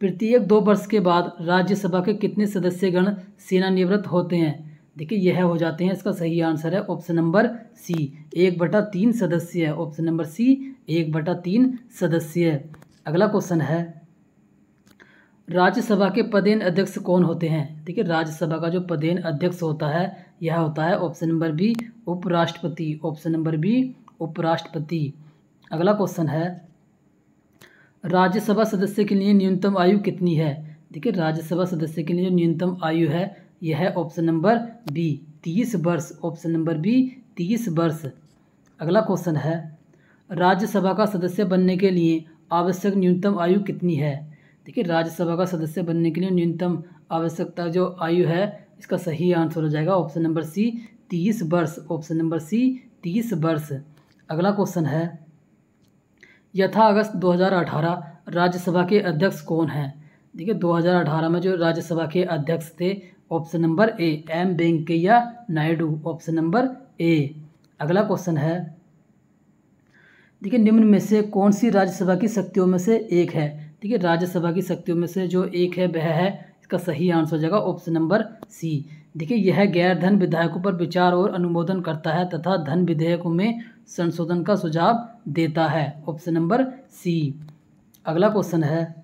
प्रत्येक 2 वर्ष के बाद राज्यसभा के कितने सदस्यगण सेवानिवृत्त होते हैं? देखिए यह हो जाते हैं, इसका सही आंसर है ऑप्शन नंबर सी 1/3 सदस्य, ऑप्शन नंबर सी 1/3 सदस्य। अगला क्वेश्चन है, राज्यसभा के पदेन अध्यक्ष कौन होते हैं? देखिए राज्यसभा का जो पदेन अध्यक्ष होता है यह होता है ऑप्शन नंबर बी उपराष्ट्रपति, ऑप्शन नंबर बी उपराष्ट्रपति। अगला क्वेश्चन है, राज्यसभा सदस्य के लिए न्यूनतम आयु कितनी है? देखिए राज्यसभा सदस्य के लिए जो न्यूनतम आयु है यह है ऑप्शन नंबर बी 30 वर्ष, ऑप्शन नंबर बी 30 वर्ष। अगला क्वेश्चन है, राज्यसभा का सदस्य बनने के लिए आवश्यक न्यूनतम आयु कितनी है? देखिए राज्यसभा का सदस्य बनने के लिए न्यूनतम आवश्यकता जो आयु है इसका सही आंसर हो जाएगा ऑप्शन नंबर सी 30 वर्ष, ऑप्शन नंबर सी 30 वर्ष। अगला क्वेश्चन है, यथा अगस्त 2018 राज्यसभा के अध्यक्ष कौन हैं? देखिए 2018 में जो राज्यसभा के अध्यक्ष थे option number A M Venkaiah Naidu, option number A. अगला क्वेश्चन है, देखिए निम्न में से कौन सी राज्यसभा की शक्तियों में से एक है? देखिए राज्यसभा की शक्तियों में से जो एक है वह है, इसका सही आंसर हो जाएगा ऑप्शन नंबर सी। देखिए यह गैर धन विधायकों पर विचार और अनुमोदन करता है तथा धन विधेयकों में संशोधन का सुझाव देता है, ऑप्शन नंबर सी। अगला क्वेश्चन है,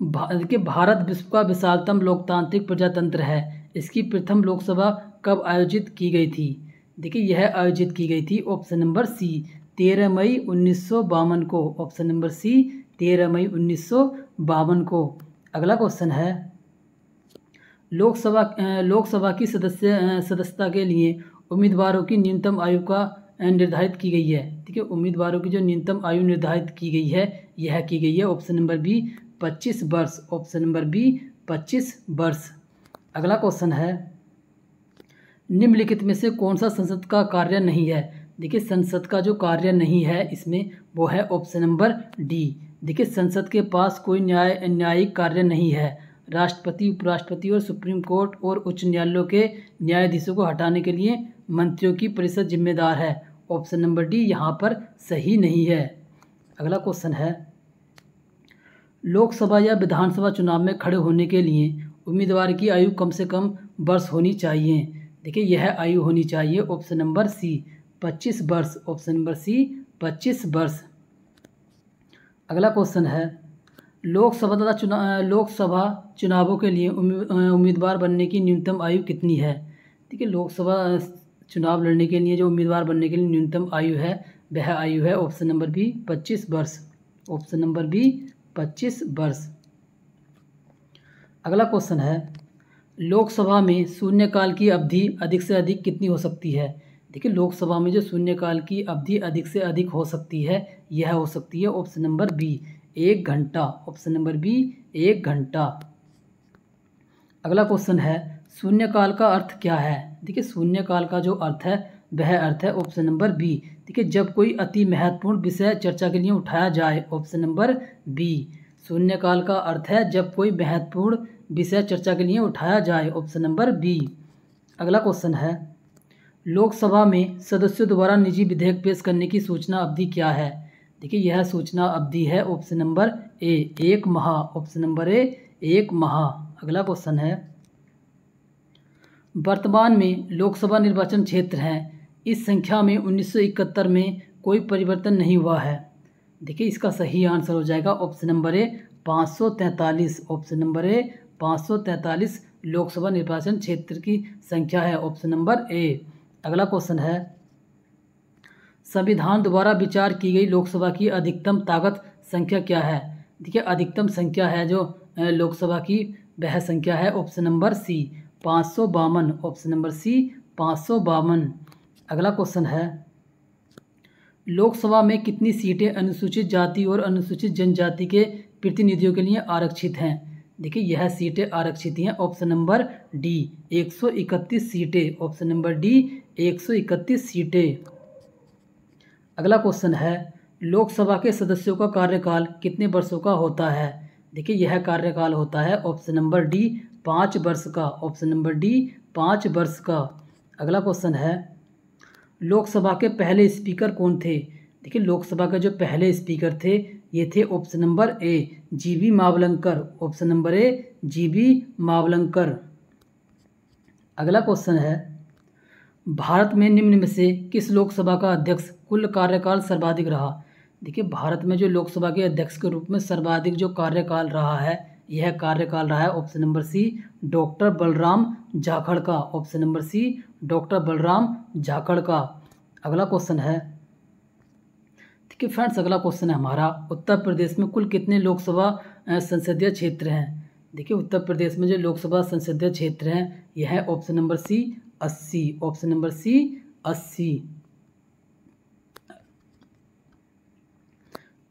देखिए भारत विश्व का विशालतम लोकतांत्रिक प्रजातंत्र है, इसकी प्रथम लोकसभा कब आयोजित की गई थी? देखिए यह आयोजित की गई थी ऑप्शन नंबर सी 13 मई 1952 को, ऑप्शन नंबर सी 13 मई 1952 को। अगला क्वेश्चन है, लोकसभा की सदस्यता के लिए उम्मीदवारों की न्यूनतम आयु का निर्धारित की गई है। ठीक है, उम्मीदवारों की जो न्यूनतम आयु निर्धारित की गई है यह की गई है ऑप्शन नंबर बी 25 वर्ष, ऑप्शन नंबर बी 25 वर्ष। अगला क्वेश्चन है, निम्नलिखित में से कौन सा संसद का कार्य नहीं है? देखिए संसद का जो कार्य नहीं है इसमें वो है ऑप्शन नंबर डी। देखिए संसद के पास कोई न्यायिक कार्य नहीं है। राष्ट्रपति, उपराष्ट्रपति और सुप्रीम कोर्ट और उच्च न्यायालयों के न्यायाधीशों को हटाने के लिए मंत्रियों की परिषद जिम्मेदार है। ऑप्शन नंबर डी यहाँ पर सही नहीं है। अगला क्वेश्चन है, लोकसभा या विधानसभा चुनाव में खड़े होने के लिए उम्मीदवार की आयु कम से कम वर्ष होनी चाहिए। देखिए यह आयु होनी चाहिए ऑप्शन नंबर सी 25 वर्ष, ऑप्शन नंबर सी 25 वर्ष। अगला क्वेश्चन है, लोकसभा चुनावों के लिए उम्मीदवार बनने की न्यूनतम आयु कितनी है? ठीक है, लोकसभा चुनाव लड़ने के लिए जो उम्मीदवार बनने के लिए न्यूनतम आयु है वह आयु है ऑप्शन नंबर बी 25 वर्ष, ऑप्शन नंबर बी 25 वर्ष। अगला क्वेश्चन है, लोकसभा में शून्यकाल की अवधि अधिक से अधिक कितनी हो सकती है? देखिए लोकसभा में जो शून्यकाल की अवधि अधिक से अधिक हो सकती है यह हो सकती है ऑप्शन नंबर बी 1 घंटा, ऑप्शन नंबर बी 1 घंटा। अगला क्वेश्चन है, शून्यकाल का अर्थ क्या है? देखिए शून्यकाल का जो अर्थ है वह अर्थ है ऑप्शन नंबर बी। देखिए जब कोई अति महत्वपूर्ण विषय चर्चा के लिए उठाया जाए, ऑप्शन नंबर बी। शून्यकाल का अर्थ है जब कोई महत्वपूर्ण विषय चर्चा के लिए उठाया जाए, ऑप्शन नंबर बी। अगला क्वेश्चन है, लोकसभा में सदस्यों द्वारा निजी विधेयक पेश करने की सूचना अवधि क्या है? देखिए यह सूचना अवधि है ऑप्शन नंबर ए 1 माह। ऑप्शन नंबर ए 1 माह। अगला क्वेश्चन है, वर्तमान में लोकसभा निर्वाचन क्षेत्र हैं, इस संख्या में 1971 में कोई परिवर्तन नहीं हुआ है। देखिए इसका सही आंसर हो जाएगा ऑप्शन नंबर ए 543। ऑप्शन नंबर ए 543 लोकसभा निर्वाचन क्षेत्र की संख्या है, ऑप्शन नंबर ए। अगला क्वेश्चन है, संविधान द्वारा विचार की गई लोकसभा की अधिकतम ताकत संख्या क्या है? देखिए अधिकतम संख्या है जो लोकसभा की वह संख्या है option number C 552। Option number C 552। अगला क्वेश्चन है, लोकसभा में कितनी सीटें अनुसूचित जाति और अनुसूचित जनजाति के प्रतिनिधियों के लिए आरक्षित हैं? देखिए यह सीटें आरक्षित हैं, ऑप्शन नंबर डी 131 सीटें। ऑप्शन नंबर डी 131 सीटें। अगला क्वेश्चन है, लोकसभा के सदस्यों का कार्यकाल कितने वर्षों का होता है? देखिए यह कार्यकाल होता है ऑप्शन नंबर डी 5 वर्ष का। ऑप्शन नंबर डी 5 वर्ष का। अगला क्वेश्चन है, लोकसभा के पहले स्पीकर कौन थे? देखिए लोकसभा के जो पहले स्पीकर थे ये थे ऑप्शन नंबर ए जीबी मावलंकर। ऑप्शन नंबर ए जीबी मावलंकर। अगला क्वेश्चन है, भारत में निम्न में से किस लोकसभा का अध्यक्ष कुल कार्यकाल सर्वाधिक रहा? देखिए भारत में जो लोकसभा के अध्यक्ष के रूप में सर्वाधिक जो कार्यकाल रहा है यह कार्यकाल रहा है option number C doctor Balram Jakhar का। Option number C doctor Balram Jakhar का। अगला क्वेश्चन है, देखिए फ्रेंड्स अगला क्वेश्चन है हमारा, उत्तर प्रदेश में कुल कितने लोकसभा संसदीय क्षेत्र हैं? देखिए उत्तर प्रदेश में जो लोकसभा संसदीय क्षेत्र हैं यह है option number C 80। Option number C 80।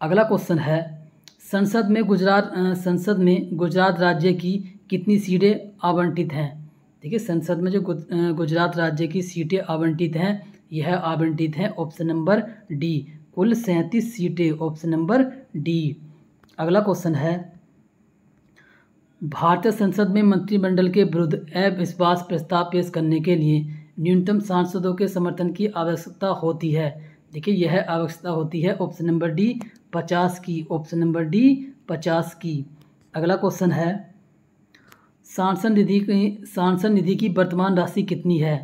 अगला क्वेश्चन है, संसद में गुजरात राज्य की कितनी सीटें आवंटित हैं? देखिए संसद में जो गुजरात राज्य की सीटें आवंटित हैं यह आवंटित हैं ऑप्शन नंबर डी कुल 37 सीटें। Option number D. अगला क्वेश्चन है, भारतीय संसद में मंत्रिमंडल के विरुद्ध अविश्वास प्रस्ताव पेश करने के लिए न्यूनतम सांसदों के समर्थन की आवश्यकता होती है। देखिए यह आवश्यकता होती है ऑप्शन नंबर डी 50 की। ऑप्शन नंबर डी 50 की। अगला क्वेश्चन है, सांसद निधि की वर्तमान राशि कितनी है?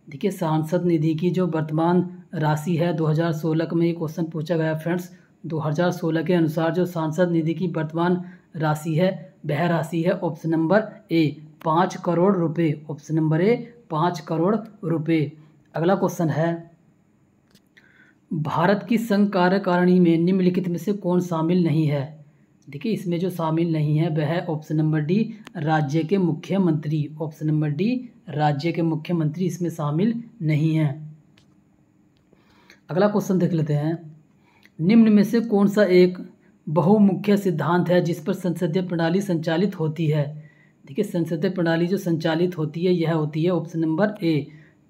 देखिए सांसद निधि की जो वर्तमान राशि है 2016 में ये क्वेश्चन पूछा गया फ्रेंड्स। 2016 के अनुसार जो सांसद निधि की वर्तमान राशि है वह राशि है ऑप्शन नंबर ए 5 करोड़ रुपए। ऑप्शन नंबर ए 5 करोड़ रुपए। अगला क्वेश्चन है, भारत की संघ कार्यकारिणी में निम्नलिखित में से कौन शामिल नहीं है? देखिए इसमें जो शामिल नहीं है वह है ऑप्शन नंबर डी राज्य के मुख्यमंत्री। ऑप्शन नंबर डी राज्य के मुख्यमंत्री इसमें शामिल नहीं है। अगला क्वेश्चन देख लेते हैं, निम्न में से कौन सा एक बहुमुख्य सिद्धांत है जिस पर संसदीय प्रणाली संचालित होती है? देखिए संसदीय प्रणाली जो संचालित होती है यह होती है ऑप्शन नंबर ए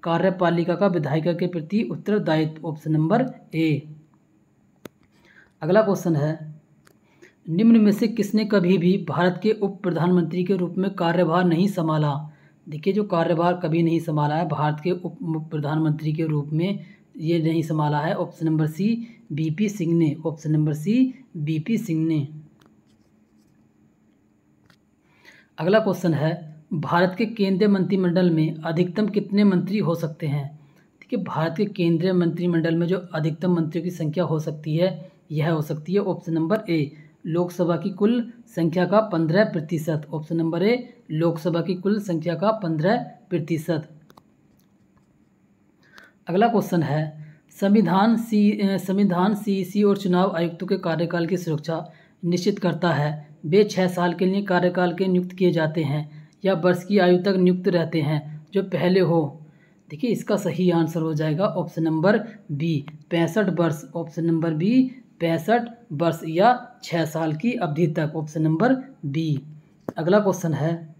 कार्यपालिका का विधायिका के प्रति उत्तरदायित्व। Option number A. अगला क्वेश्चन है, निम्न में से किसने कभी भी भारत के उप प्रधानमंत्री के रूप में कार्यभार नहीं संभाला? देखिए जो कार्यभार कभी नहीं संभाला है भारत के उप प्रधानमंत्री के रूप में ये नहीं संभाला है option number C B P Singh ने। Option number C B P Singh ने। अगला क्वेश्चन है, भारत के केंद्रीय मंत्रिमंडल में अधिकतम कितने मंत्री हो सकते हैं? देखिए भारत के केंद्रीय मंत्रिमंडल में जो अधिकतम मंत्रियों की संख्या हो सकती है यह हो सकती है ऑप्शन नंबर ए लोकसभा की कुल संख्या का 15%। ऑप्शन नंबर ए लोकसभा की कुल संख्या का 15%। अगला क्वेश्चन है, संविधान सीईसी और चुनाव आयुक्तों के कार्यकाल की सुरक्षा निश्चित करता है। वे 6 साल के लिए कार्यकाल के नियुक्त किए जाते हैं या वर्ष की आयु तक नियुक्त रहते हैं जो पहले हो। देखिए इसका सही आंसर हो जाएगा ऑप्शन नंबर बी 65 वर्ष। ऑप्शन नंबर बी 65 वर्ष या 6 साल की अवधि तक। Option number B. अगला क्वेश्चन है,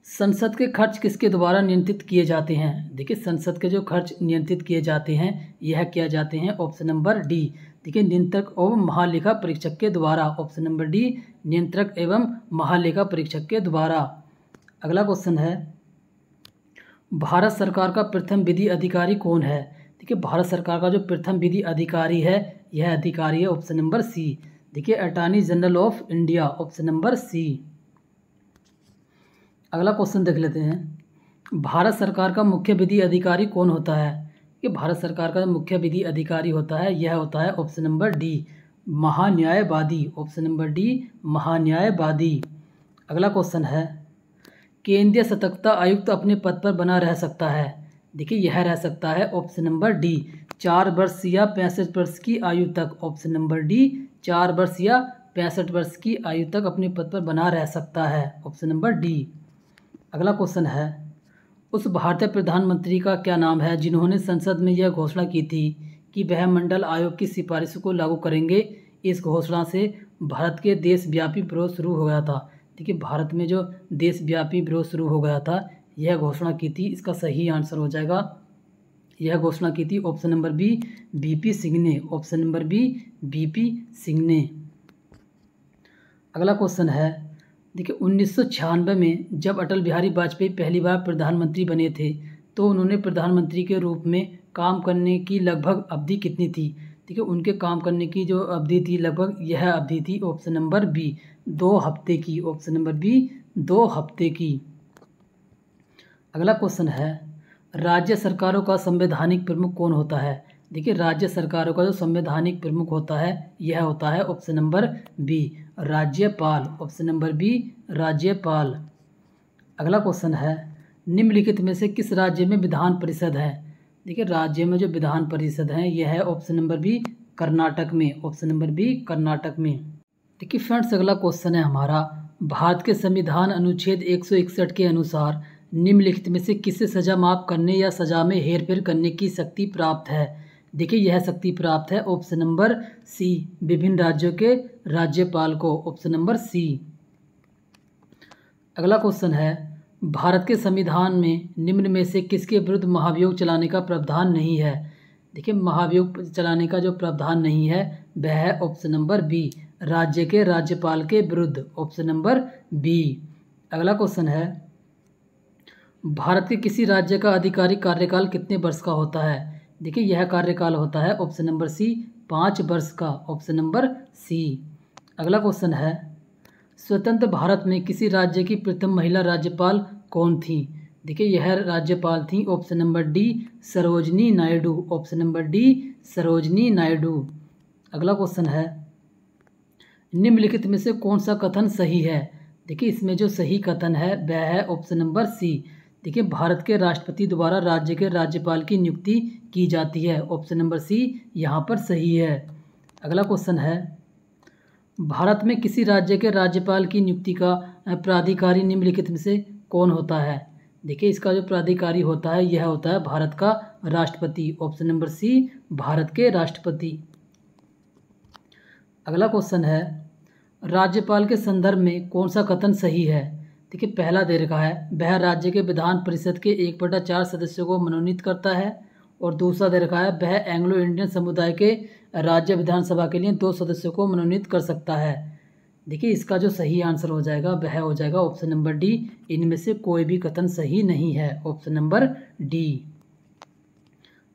संसद के खर्च किसके द्वारा नियंत्रित किए जाते हैं? देखिए संसद के जो खर्च नियंत्रित किए जाते हैं यह किया जाते हैं ऑप्शन नंबर डी देखिए नियंत्रक एवं महालेखा परीक्षक के द्वारा। ऑप्शन नंबर डी नियंत्रक एवं महालेखा परीक्षक के द्वारा। अगला क्वेश्चन है, भारत सरकार का प्रथम विधि अधिकारी कौन है? देखिए भारत सरकार का जो प्रथम विधि अधिकारी है, यह अधिकारी है ऑप्शन नंबर सी। देखिए attorney general of India, option number C. अगला क्वेश्चन देख लेते हैं। भारत सरकार का मुख्य विधि अधिकारी कौन होता है? कि भारत सरकार का मुख्य विधि अधिकारी होता है, यह होता है ऑप्शन नंबर डी, महान्यायवादी, ऑप्शन नंबर डी, महान्यायवादी। अगला क्वेश्चन है, केंद्रीय सतर्कता आयुक्त अपने पद पर बना रह सकता है? देखिए यह रह सकता है ऑप्शन नंबर डी, 4 वर्ष या 65 वर्ष की आयु तक, ऑप्शन नंबर डी, 4 वर्ष या 65 वर्ष की आयु तक अपने पद पर बना रह सकता है, ऑप्शन नंबर डी। अगला क्वेश्चन है, उस भारतीय प्रधानमंत्री का क्या नाम है जिन्होंने संसद में यह घोषणा की थी कि वह मंडल आयोग की सिफारिशों को लागू करेंगे? इस घोषणा से भारत के देशव्यापी विरोध शुरू हो गया था। देखिए भारत में जो देशव्यापी विरोध शुरू हो गया था, यह घोषणा की थी, इसका सही आंसर हो जाएगा, यह घोषणा की थी option number B, B P Singh ने, option number B, B P Singh ने। अगला क्वेश्चन है, देखिए 1996 में जब अटल बिहारी वाजपेयी पहली बार प्रधानमंत्री बने थे तो उन्होंने प्रधानमंत्री के रूप में काम करने की लगभग अवधि कितनी थी? देखिए उनके काम करने की जो अवधि थी, लगभग यह अवधि थी ऑप्शन नंबर बी, 2 हफ्ते की, ऑप्शन नंबर बी, 2 हफ्ते की। अगला क्वेश्चन है, राज्य सरकारों का संवैधानिक प्रमुख कौन होता है? देखिए राज्य सरकारों का जो संवैधानिक प्रमुख होता है, यह होता है ऑप्शन नंबर बी, राज्यपाल, ऑप्शन नंबर बी, राज्यपाल। अगला क्वेश्चन है, निम्नलिखित में से किस राज्य में विधान परिषद है? देखिए राज्य में जो विधान परिषद है, यह है ऑप्शन नंबर बी, कर्नाटक में, ऑप्शन नंबर बी, कर्नाटक में। देखिए फ्रेंड्स अगला क्वेश्चन है हमारा, भारत के संविधान अनुच्छेद 161 के अनुसार निम्नलिखित में से किसे सजा माफ करने या सजा में हेरफेर करने की शक्ति प्राप्त है? देखिए यह शक्ति प्राप्त है ऑप्शन नंबर सी, विभिन्न राज्यों के राज्यपाल को, ऑप्शन नंबर सी। अगला क्वेश्चन है, भारत के संविधान में निम्न में से किसके विरुद्ध महाभियोग चलाने का प्रावधान नहीं है? देखिए महाभियोग चलाने का जो प्रावधान नहीं है, वह है ऑप्शन नंबर बी, राज्य के राज्यपाल के विरुद्ध, ऑप्शन नंबर बी। अगला क्वेश्चन है, भारत के किसी राज्य का आधिकारिक कार्यकाल कितने वर्ष का होता है? देखिए यह कार्यकाल होता है ऑप्शन नंबर सी, 5 वर्ष का, ऑप्शन नंबर सी। अगला क्वेश्चन है, स्वतंत्र भारत में किसी राज्य की प्रथम महिला राज्यपाल कौन थी? देखिए यह राज्यपाल थी option number D, Sarojini Naidu, option number D, Sarojini Naidu. अगला क्वेश्चन है, निम्नलिखित में से कौन सा कथन सही है? देखिए इसमें जो सही कथन है वह है ऑप्शन नंबर सी। देखिए भारत के राष्ट्रपति द्वारा राज्य के राज्यपाल की नियुक्ति की जाती है, ऑप्शन नंबर सी यहाँ पर सही है। अगला क्वेश्चन है, भारत में किसी राज्य के राज्यपाल की नियुक्ति का प्राधिकारी निम्नलिखित में से कौन होता है? देखिए इसका जो प्राधिकारी होता है, यह होता है भारत का राष्ट्रपति, ऑप्शन नंबर सी, भारत के राष्ट्रपति। अगला क्वेश्चन है, राज्यपाल के संदर्भ में कौन सा कथन सही है? देखिए पहला दे रखा है, वह राज्य के विधान परिषद के 1/4 सदस्यों को मनोनीत करता है, और दूसरा दे रखा है, वह एंग्लो इंडियन समुदाय के राज्य विधानसभा के लिए 2 सदस्यों को मनोनीत कर सकता है। देखिए इसका जो सही आंसर हो जाएगा वह हो जाएगा ऑप्शन नंबर डी, इनमें से कोई भी कथन सही नहीं है, ऑप्शन नंबर डी।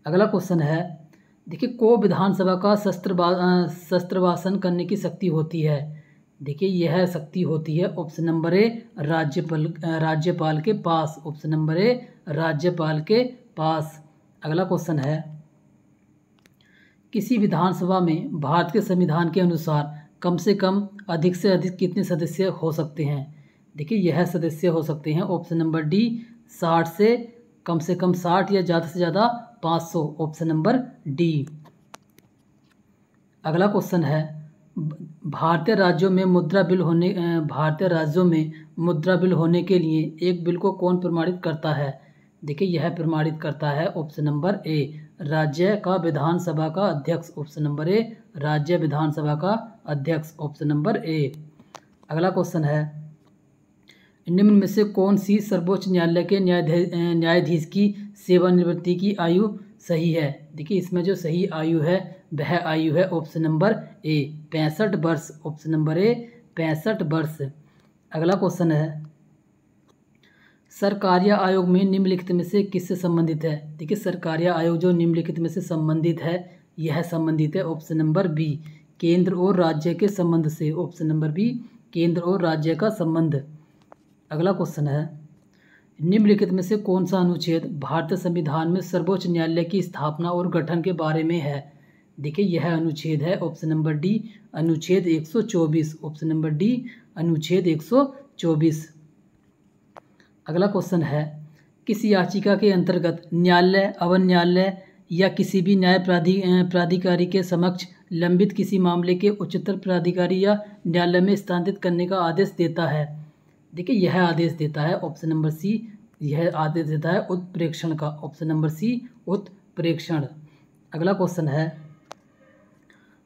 अगला क्वेश्चन है, देखिए को विधानसभा का शस्त्रवासन करने की शक्ति होती है? देखिए यह शक्ति होती है ऑप्शन नंबर ए, राज्यपाल के पास, ऑप्शन नंबर ए, राज्यपाल के पास। अगला क्वेश्चन है, किसी विधानसभा में भारत के संविधान के अनुसार कम से अधिक कितने सदस्य हो सकते हैं? देखिए यह सदस्य हो सकते हैं ऑप्शन नंबर डी, 60 से कम 60 या ज़्यादा से ज़्यादा 500, ऑप्शन नंबर डी। अगला क्वेश्चन है, भारतीय राज्यों में मुद्रा बिल होने के लिए एक बिल को कौन प्रमाणित करता है? देखिए यह प्रमाणित करता है ऑप्शन नंबर ए, राज्य का विधानसभा का अध्यक्ष, ऑप्शन नंबर ए, राज्य विधानसभा का अध्यक्ष, ऑप्शन नंबर ए। अगला क्वेश्चन है, निम्न में से कौन सी सर्वोच्च न्यायालय के न्यायाधीश की सेवानिवृत्ति की आयु सही है? देखिए इसमें जो सही आयु है वह आयु है ऑप्शन नंबर ए, 65 वर्ष, ऑप्शन नंबर ए, 65 वर्ष। अगला क्वेश्चन है, सरकारिया आयोग में निम्नलिखित में से किससे संबंधित है? देखिए सरकारिया आयोग जो निम्नलिखित में से संबंधित है, यह संबंधित है ऑप्शन नंबर बी, केंद्र और राज्य के संबंध से। ऑप्शन नंबर बी, केंद्र और राज्य का संबंध। अगला क्वेश्चन है, निम्नलिखित में से कौन सा अनुच्छेद भारतीय संविधान में सर्वोच्च न्यायालय की स्थापना और गठन के बारे में है? देखिए यह अनुच्छेद है ऑप्शन नंबर डी, अनुच्छेद 124। ऑप्शन नंबर डी, अनुच्छेद 124। अगला क्वेश्चन है, किस याचिका के अंतर्गत न्यायालय, अवर न्यायालय या किसी भी न्याय प्राधिकारी के समक्ष लंबित किसी मामले के उच्चतर प्राधिकारी या न्यायालय में स्थानांतरित करने का आदेश देता है? देखिए यह आदेश देता है ऑप्शन नंबर सी, यह आदेश देता है उत्प्रेक्षण का। ऑप्शन नंबर सी, उत्प्रेक्षण। अगला क्वेश्चन है,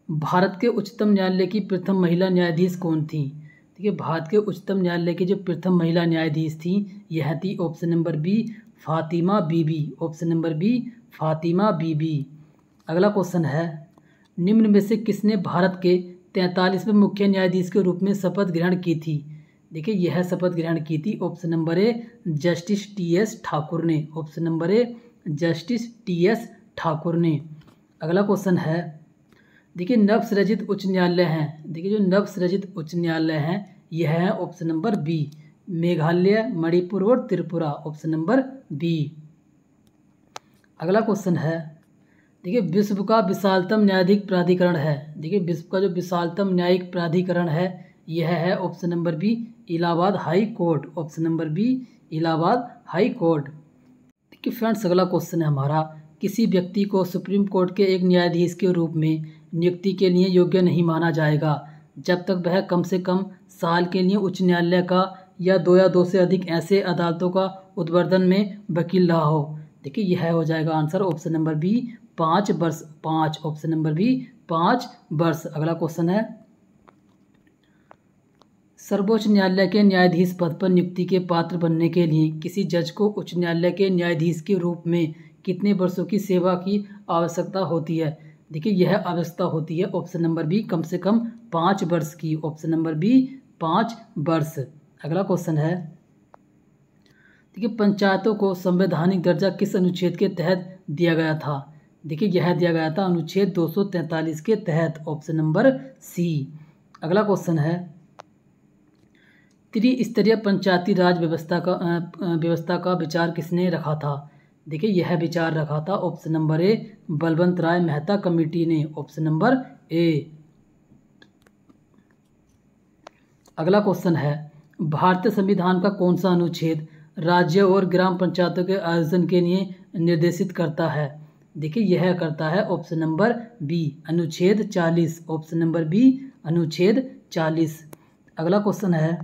भारत के उच्चतम न्यायालय की प्रथम महिला न्यायाधीश कौन थी? देखिए भारत के उच्चतम न्यायालय की जो प्रथम महिला न्यायाधीश थी, यह थी ऑप्शन नंबर बी, फातिमा बीबी। ऑप्शन नंबर बी, फातिमा बीबी। अगला क्वेश्चन है, निम्न में से किसने भारत के 43वें मुख्य न्यायाधीश के रूप में शपथ ग्रहण की थी? देखिए यह शपथ ग्रहण की थी option number A, justice T S. Thakur ने। Option number A, justice T S. Thakur ने। अगला क्वेश्चन है, देखिए नवसृजित उच्च न्यायालय हैं, देखिए जो नवसृजित उच्च न्यायालय हैं यह है option number B, Meghalaya, Manipur और त्रिपुरा। Option number B. अगला क्वेश्चन है, देखिए विश्व का विशालतम न्यायाधिक प्राधिकरण है। देखिए विश्व का जो विशालतम न्यायिक प्राधिकरण है यह है option number B, Allahabad high court. Option number B, Allahabad high court. देखिए फ्रेंड्स अगला क्वेश्चन है हमारा, किसी व्यक्ति को सुप्रीम कोर्ट के एक न्यायाधीश के रूप में नियुक्ति के लिए योग्य नहीं माना जाएगा जब तक वह कम से कम साल के लिए उच्च न्यायालय का या दो से अधिक ऐसे अदालतों का उद्वर्धन में वकील रहा हो। देखिए यह हो जाएगा आंसर ऑप्शन नंबर बी, 5 वर्ष। 5। ऑप्शन नंबर बी, 5 वर्ष। अगला क्वेश्चन है, सर्वोच्च न्यायालय के न्यायाधीश पद पर नियुक्ति के पात्र बनने के लिए किसी जज को उच्च न्यायालय के न्यायाधीश के रूप में कितने वर्षों की सेवा की आवश्यकता होती है? देखिए यह आवश्यकता होती है ऑप्शन नंबर बी, कम से कम 5 वर्ष की। ऑप्शन नंबर बी, 5 वर्ष। अगला क्वेश्चन है, देखिए पंचायतों को संवैधानिक दर्जा किस अनुच्छेद के तहत दिया गया था? देखिए यह दिया गया था अनुच्छेद 243 के तहत। Option number C. अगला क्वेश्चन है, त्रिस्तरीय पंचायती राज व्यवस्था का विचार किसने रखा था? देखिए यह विचार रखा था option number A, Balwant Rai Mehta committee ने। Option number A. अगला क्वेश्चन है, भारतीय संविधान का कौन सा अनुच्छेद राज्य और ग्राम पंचायतों के आयोजन के लिए निर्देशित करता है? देखिए यह करता है ऑप्शन नंबर बी, अनुच्छेद 40। ऑप्शन नंबर बी, अनुच्छेद 40। अगला क्वेश्चन है,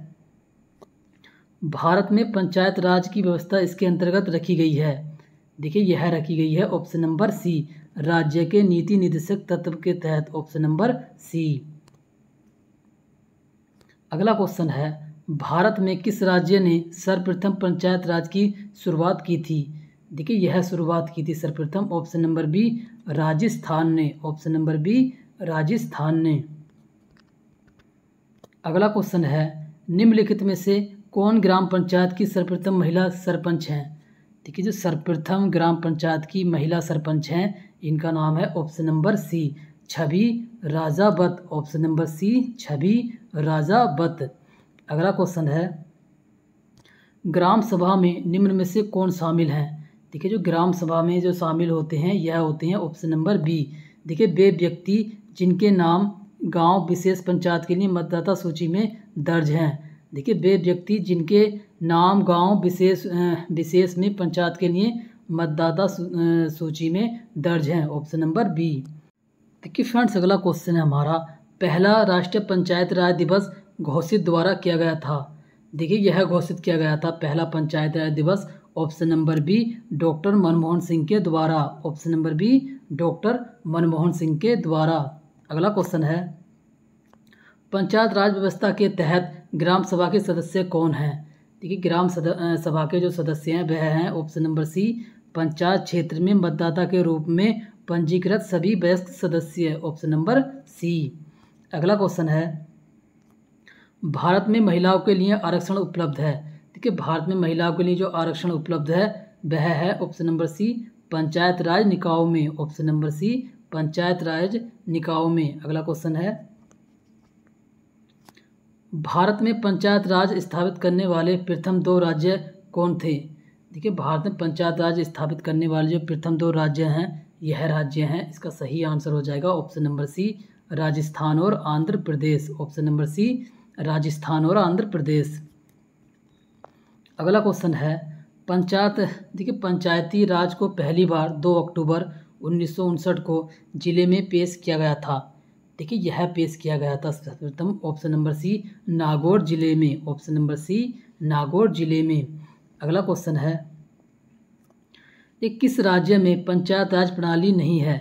भारत में पंचायत राज की व्यवस्था इसके अंतर्गत रखी गई है। देखिए यह रखी गई है ऑप्शन नंबर सी, राज्य के नीति निर्देशक तत्व के तहत। Option number C. अगला क्वेश्चन है, भारत में किस राज्य ने सर्वप्रथम पंचायत राज की शुरुआत की थी? देखिए यह शुरुआत की थी सर्वप्रथम ऑप्शन नंबर बी, राजस्थान ने। ऑप्शन नंबर बी, राजस्थान ने। अगला क्वेश्चन है, निम्नलिखित में से कौन ग्राम पंचायत की सर्वप्रथम महिला सरपंच हैं? देखिए जो सर्वप्रथम ग्राम पंचायत की महिला सरपंच हैं इनका नाम है ऑप्शन नंबर सी, छवि राजावत। ऑप्शन नंबर सी, छवि राजावत। अगला क्वेश्चन है, ग्राम सभा में निम्न में से कौन शामिल हैं? देखिए जो ग्राम सभा में जो शामिल होते हैं यह होते हैं ऑप्शन नंबर बी। देखिए वे व्यक्ति जिनके नाम गांव विशेष पंचायत के लिए मतदाता सूची में दर्ज हैं। देखिए वे व्यक्ति जिनके नाम गांव विशेष में पंचायत के लिए मतदाता सूची में दर्ज हैं। Option number B. देखिए फ्रेंड्स अगला क्वेश्चन है हमारा, पहला राष्ट्रीय पंचायत राज दिवस घोषित द्वारा किया गया था। देखिए यह घोषित किया गया था पहला पंचायत राज दिवस option number B, doctor Manmohan Singh के द्वारा। Option number B, doctor Manmohan Singh के द्वारा। अगला क्वेश्चन है, पंचायत राज व्यवस्था के तहत ग्राम सभा के सदस्य कौन हैं? देखिए ग्राम सभा के जो सदस्य हैं वह हैं ऑप्शन नंबर सी, पंचायत क्षेत्र में मतदाता के रूप में पंजीकृत सभी वयस्क सदस्य। Option number C. अगला क्वेश्चन है, भारत में महिलाओं के लिए आरक्षण उपलब्ध है। देखिए भारत में महिलाओं के लिए जो आरक्षण उपलब्ध है वह है ऑप्शन नंबर सी पंचायत राज निकायों में। ऑप्शन नंबर सी पंचायत राज निकायों में। अगला क्वेश्चन है, भारत में पंचायत राज स्थापित करने वाले प्रथम 2 राज्य कौन थे? देखिए भारत में पंचायत राज स्थापित करने वाले जो प्रथम 2 राज्य हैं यह राज्य हैं, इसका सही आंसर हो जाएगा ऑप्शन नंबर सी राजस्थान और Andhra Pradesh. Option number C Rajasthan और आंध्र प्रदेश। अगला क्वेश्चन है, देखिए पंचायती राज को पहली बार 2 अक्टूबर 1959 को जिले में पेश किया गया था। देखिए यह पेश किया गया था सर्वप्रथम ऑप्शन नंबर सी नागौर जिले में। ऑप्शन नंबर सी नागौर जिले में। अगला क्वेश्चन है, ये किस राज्य में पंचायत राज प्रणाली नहीं है?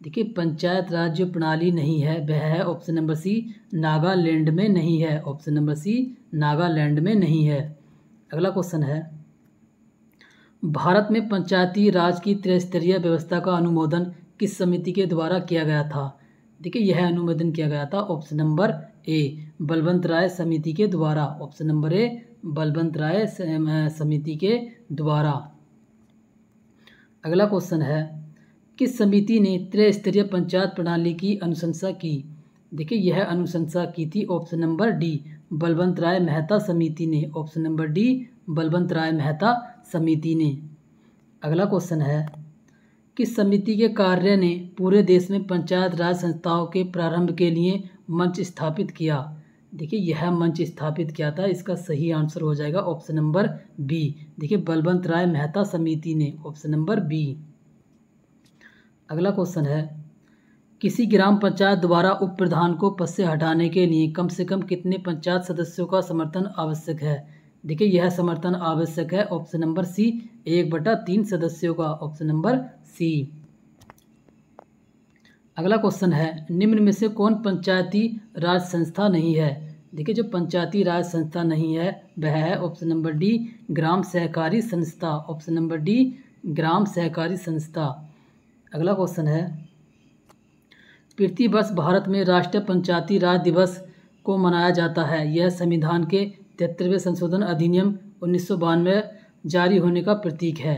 देखिए पंचायत राज जो प्रणाली नहीं है वह है ऑप्शन नंबर सी नागालैंड में नहीं है। ऑप्शन नंबर सी नागालैंड में नहीं है। अगला क्वेश्चन है, भारत में पंचायती राज की त्रिस्तरीय व्यवस्था का अनुमोदन किस समिति के द्वारा किया गया था? देखिए यह अनुमोदन किया गया था ऑप्शन नंबर ए बलवंत राय समिति के द्वारा। ऑप्शन नंबर ए बलवंत राय समिति के द्वारा। अगला क्वेश्चन है, किस समिति ने त्रिस्तरीय पंचायत प्रणाली की अनुशंसा की? देखिए यह अनुशंसा की थी option number D Balwant Rai Mehta समिति ने। Option number D Balwant Rai Mehta समिति ने। अगला क्वेश्चन है, किस समिति के कार्य ने पूरे देश में पंचायत राज संस्थाओं के प्रारंभ के लिए मंच स्थापित किया? देखिए यह मंच स्थापित किया था, इसका सही आंसर हो जाएगा ऑप्शन नंबर बी। देखिए बलवंत राय मेहता समिति ने। Option number B. अगला क्वेश्चन है, किसी ग्राम पंचायत द्वारा उप प्रधान को पद से हटाने के लिए कम से कम कितने पंचायत सदस्यों का समर्थन आवश्यक है? देखिए यह समर्थन आवश्यक है ऑप्शन नंबर सी 1/3 सदस्यों का। Option number C. अगला क्वेश्चन है, निम्न में से कौन पंचायती राज संस्था नहीं है? देखिए जो पंचायती राज संस्था नहीं है वह है ऑप्शन नंबर डी ग्राम सहकारी संस्था। ऑप्शन नंबर डी ग्राम सहकारी संस्था। अगला क्वेश्चन है, प्रतिवर्ष भारत में राष्ट्रीय पंचायती राज दिवस को मनाया जाता है। यह संविधान के 73वें संशोधन अधिनियम 1992 जारी होने का प्रतीक है।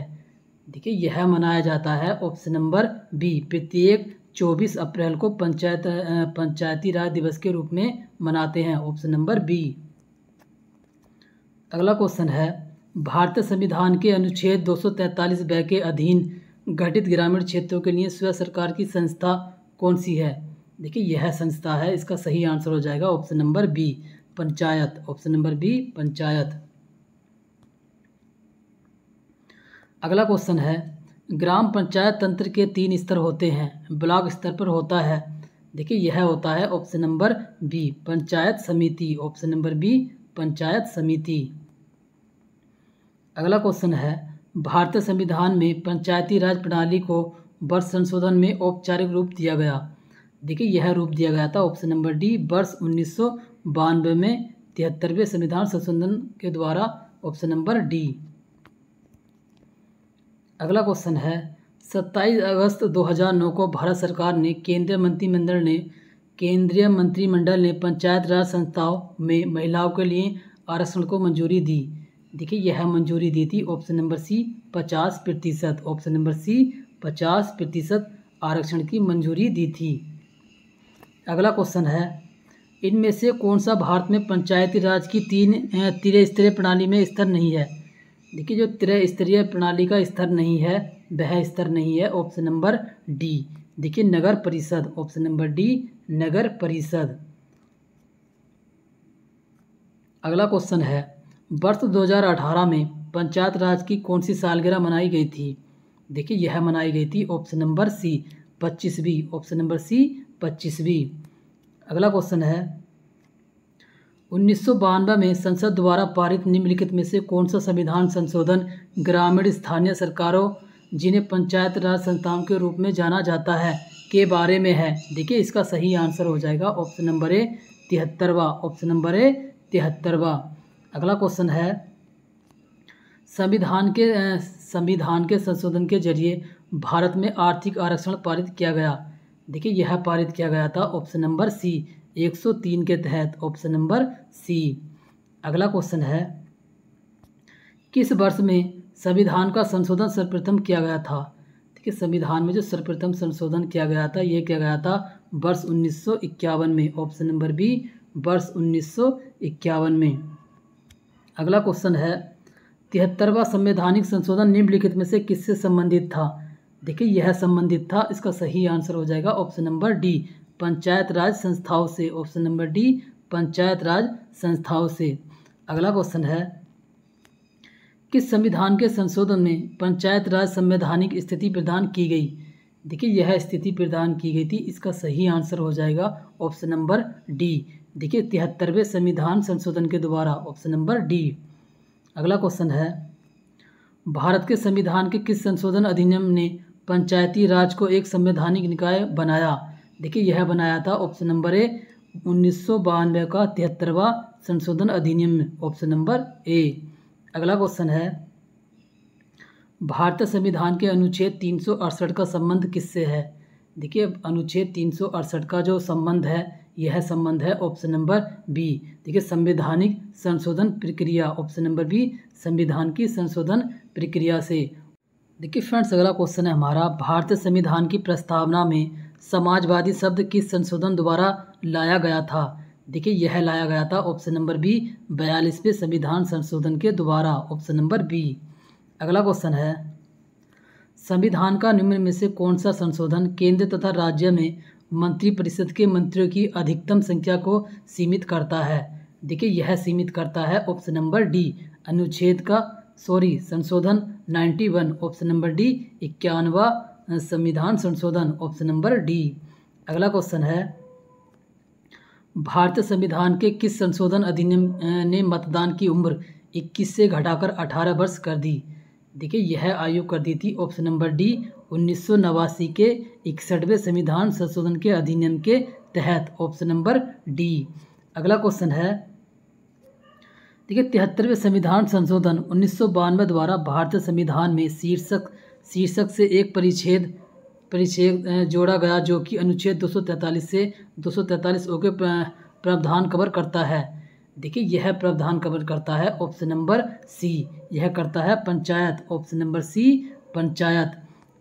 देखिए यह मनाया जाता है ऑप्शन नंबर बी प्रत्येक 24 अप्रैल को पंचायती राज दिवस के रूप में मनाते हैं। Option number B. अगला क्वेश्चन है, भारतीय संविधान के अनुच्छेद 243 ब के अधीन गठित ग्रामीण क्षेत्रों के लिए स्वयं सरकार की संस्था कौन सी है? देखिए यह संस्था है, इसका सही आंसर हो जाएगा option number B panchayat. Option number B panchayat. अगला क्वेश्चन है, ग्राम पंचायत तंत्र के 3 स्तर होते हैं, ब्लॉक स्तर पर होता है। देखिए यह होता है ऑप्शन नंबर बी पंचायत समिति। ऑप्शन नंबर बी पंचायत समिति। अगला क्वेश्चन है, भारतीय संविधान में पंचायती राज प्रणाली को वर्ष संशोधन में औपचारिक रूप दिया गया। देखिए यह रूप दिया गया था ऑप्शन नंबर डी वर्ष 1992 में 73वें संविधान संशोधन के द्वारा। Option number D. अगला क्वेश्चन है, 27 अगस्त 2009 को भारत सरकार ने केंद्रीय मंत्रिमंडल ने पंचायत राज संस्थाओं में महिलाओं के लिए आरक्षण को मंजूरी दी। देखिए यह मंजूरी दी थी option number C 50%। Option number C 50% आरक्षण की मंजूरी दी थी। अगला क्वेश्चन है, इनमें से कौन सा भारत में पंचायती राज की त्रिस्तरीय प्रणाली में स्तर नहीं है? देखिए जो त्रिस्तरीय प्रणाली का स्तर नहीं है वह स्तर नहीं है ऑप्शन नंबर डी। देखिए नगर परिषद। ऑप्शन नंबर डी नगर परिषद। अगला क्वेश्चन है, वर्ष 2018 में पंचायत राज की कौन सी सालगिरह मनाई गई थी? देखिए यह मनाई गई थी ऑप्शन नंबर सी 25वीं। ऑप्शन नंबर सी 25वीं। अगला क्वेश्चन है, 1992 में संसद द्वारा पारित निम्नलिखित में से कौन सा संविधान संशोधन ग्रामीण स्थानीय सरकारों जिन्हें पंचायत राज संस्थाओं के रूप में जाना जाता है के बारे में है? देखिए इसका सही आंसर हो जाएगा ऑप्शन नंबर ए 73वां। ऑप्शन नंबर ए 73वां। अगला क्वेश्चन है, संविधान के संशोधन के जरिए भारत में आर्थिक आरक्षण पारित किया गया। देखिए यह पारित किया गया था ऑप्शन नंबर सी 103 के तहत। Option number C. अगला क्वेश्चन है, किस वर्ष में संविधान का संशोधन सर्वप्रथम किया गया था? देखिए संविधान में जो सर्वप्रथम संशोधन किया गया था ये किया गया था वर्ष 1951 में। ऑप्शन नंबर बी वर्ष 1951 में। अगला क्वेश्चन है 73वां संवैधानिक संशोधन निम्नलिखित में से किससे संबंधित था? देखिए यह संबंधित था, इसका सही आंसर हो जाएगा ऑप्शन नंबर डी पंचायत राज संस्थाओं से। ऑप्शन नंबर डी पंचायत राज संस्थाओं से। अगला क्वेश्चन है किस संविधान के संशोधन में पंचायत राज संवैधानिक स्थिति प्रदान की गई? देखिए यह स्थिति प्रदान की गई थी, इसका सही आंसर हो जाएगा ऑप्शन नंबर डी। देखिए 73वें संविधान संशोधन के द्वारा। Option number D. अगला क्वेश्चन है भारत के संविधान के किस संशोधन अधिनियम ने पंचायती राज को एक संवैधानिक निकाय बनाया? देखिए यह बनाया था ऑप्शन नंबर ए 1992 का 73वां संशोधन अधिनियम। Option number A. अगला क्वेश्चन है भारतीय संविधान के अनुच्छेद 368 का संबंध किससे है? देखिए अनुच्छेद 368 का जो संबंध है यह संबंध है ऑप्शन नंबर बी। देखिए संवैधानिक संशोधन प्रक्रिया। ऑप्शन नंबर बी संविधान की संशोधन प्रक्रिया से। देखिए फ्रेंड्स अगला क्वेश्चन है हमारा भारतीय संविधान की प्रस्तावना में समाजवादी शब्द किस संशोधन द्वारा लाया गया था? देखिए यह लाया गया था ऑप्शन नंबर बी 42वें संविधान संशोधन के द्वारा। Option number B. अगला क्वेश्चन है संविधान का निम्न में से कौन सा संशोधन केंद्र तथा राज्य में मंत्रिपरिषद के मंत्रियों की अधिकतम संख्या को सीमित करता है? देखिए यह सीमित करता है ऑप्शन नंबर डी अनुच्छेद का संशोधन 91। ऑप्शन नंबर डी 51वां संविधान संशोधन। Option number D. अगला क्वेश्चन है भारतीय संविधान के किस संशोधन अधिनियम ने मतदान की उम्र 21 से घटाकर 18 वर्ष कर दी? देखिए यह आयु कर दी थी ऑप्शन नंबर डी 1989 के 61वें संविधान संशोधन के अधिनियम के तहत। Option number D. अगला क्वेश्चन है देखिए 73वें संविधान संशोधन 1992 द्वारा भारतीय संविधान में शीर्षक से एक परिच्छेद जोड़ा गया जो कि अनुच्छेद 243 से 243 ओ के प्रावधान कवर करता है। देखिए यह प्रावधान कवर करता है ऑप्शन नंबर सी, यह करता है panchayat. Option number C panchayat.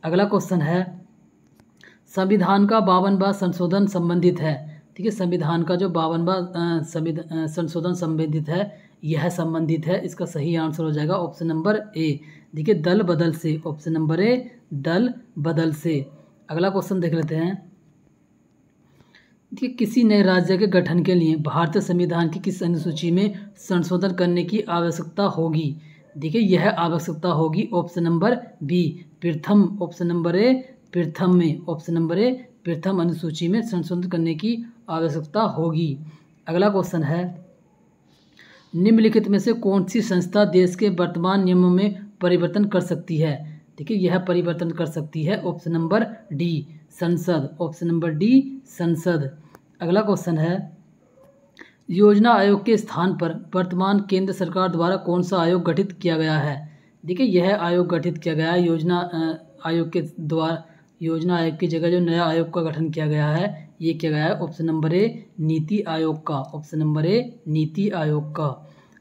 अगला क्वेश्चन है संविधान का 52वां संशोधन संबंधित है। देखिए संविधान का जो 52वां संशोधन संबंधित है यह संबंधित है, इसका सही आंसर हो जाएगा ऑप्शन नंबर ए। देखिए दल बदल से। ऑप्शन नंबर ए दल बदल से। अगला क्वेश्चन देख लेते हैं देखिए किसी नए राज्य के गठन के लिए भारतीय संविधान की किस अनुसूची में संशोधन करने की आवश्यकता होगी? देखिए यह आवश्यकता होगी ऑप्शन नंबर बी प्रथम। ऑप्शन नंबर ए प्रथम में। ऑप्शन नंबर ए प्रथम अनुसूची में संशोधन करने की आवश्यकता होगी। अगला क्वेश्चन है निम्नलिखित में से कौन सी संस्था देश के वर्तमान नियमों में परिवर्तन कर सकती है? देखिए यह परिवर्तन कर सकती है ऑप्शन नंबर डी संसद। ऑप्शन नंबर डी संसद। अगला क्वेश्चन है योजना आयोग के स्थान पर वर्तमान केंद्र सरकार द्वारा कौन सा आयोग गठित किया गया है? देखिए यह आयोग गठित किया गया है योजना आयोग की जगह जो नया आयोग का गठन किया गया है ये किया गया है ऑप्शन नंबर ए नीति आयोग का। ऑप्शन नंबर ए नीति आयोग का।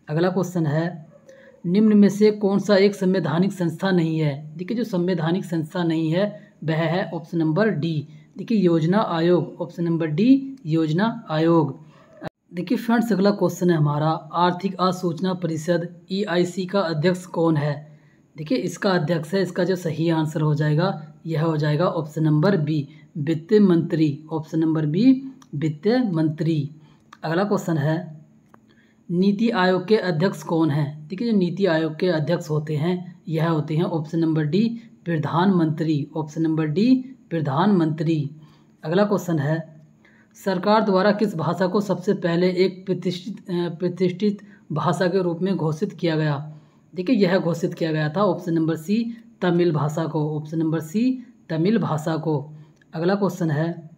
अगला क्वेश्चन है निम्न में से कौन सा एक संवैधानिक संस्था नहीं है? देखिए जो संवैधानिक संस्था नहीं है वह है ऑप्शन नंबर डी। देखिए योजना आयोग। ऑप्शन नंबर डी योजना आयोग। देखिए फ्रेंड्स अगला क्वेश्चन है हमारा आर्थिक आसूचना परिषद EIC का अध्यक्ष कौन है? देखिए इसका अध्यक्ष है, इसका जो सही आंसर हो जाएगा यह हो जाएगा ऑप्शन नंबर बी वित्त मंत्री। ऑप्शन नंबर बी वित्त मंत्री। अगला क्वेश्चन है नीति आयोग के अध्यक्ष कौन है? देखिए जो नीति आयोग के अध्यक्ष होते हैं यह होते हैं ऑप्शन नंबर डी प्रधानमंत्री। ऑप्शन नंबर डी प्रधानमंत्री। अगला क्वेश्चन है सरकार द्वारा किस भाषा को सबसे पहले एक प्रतिष्ठित भाषा के रूप में घोषित किया गया? देखिए यह घोषित किया गया था ऑप्शन नंबर सी तमिल भाषा को। ऑप्शन नंबर सी तमिल भाषा को। अगला क्वेश्चन है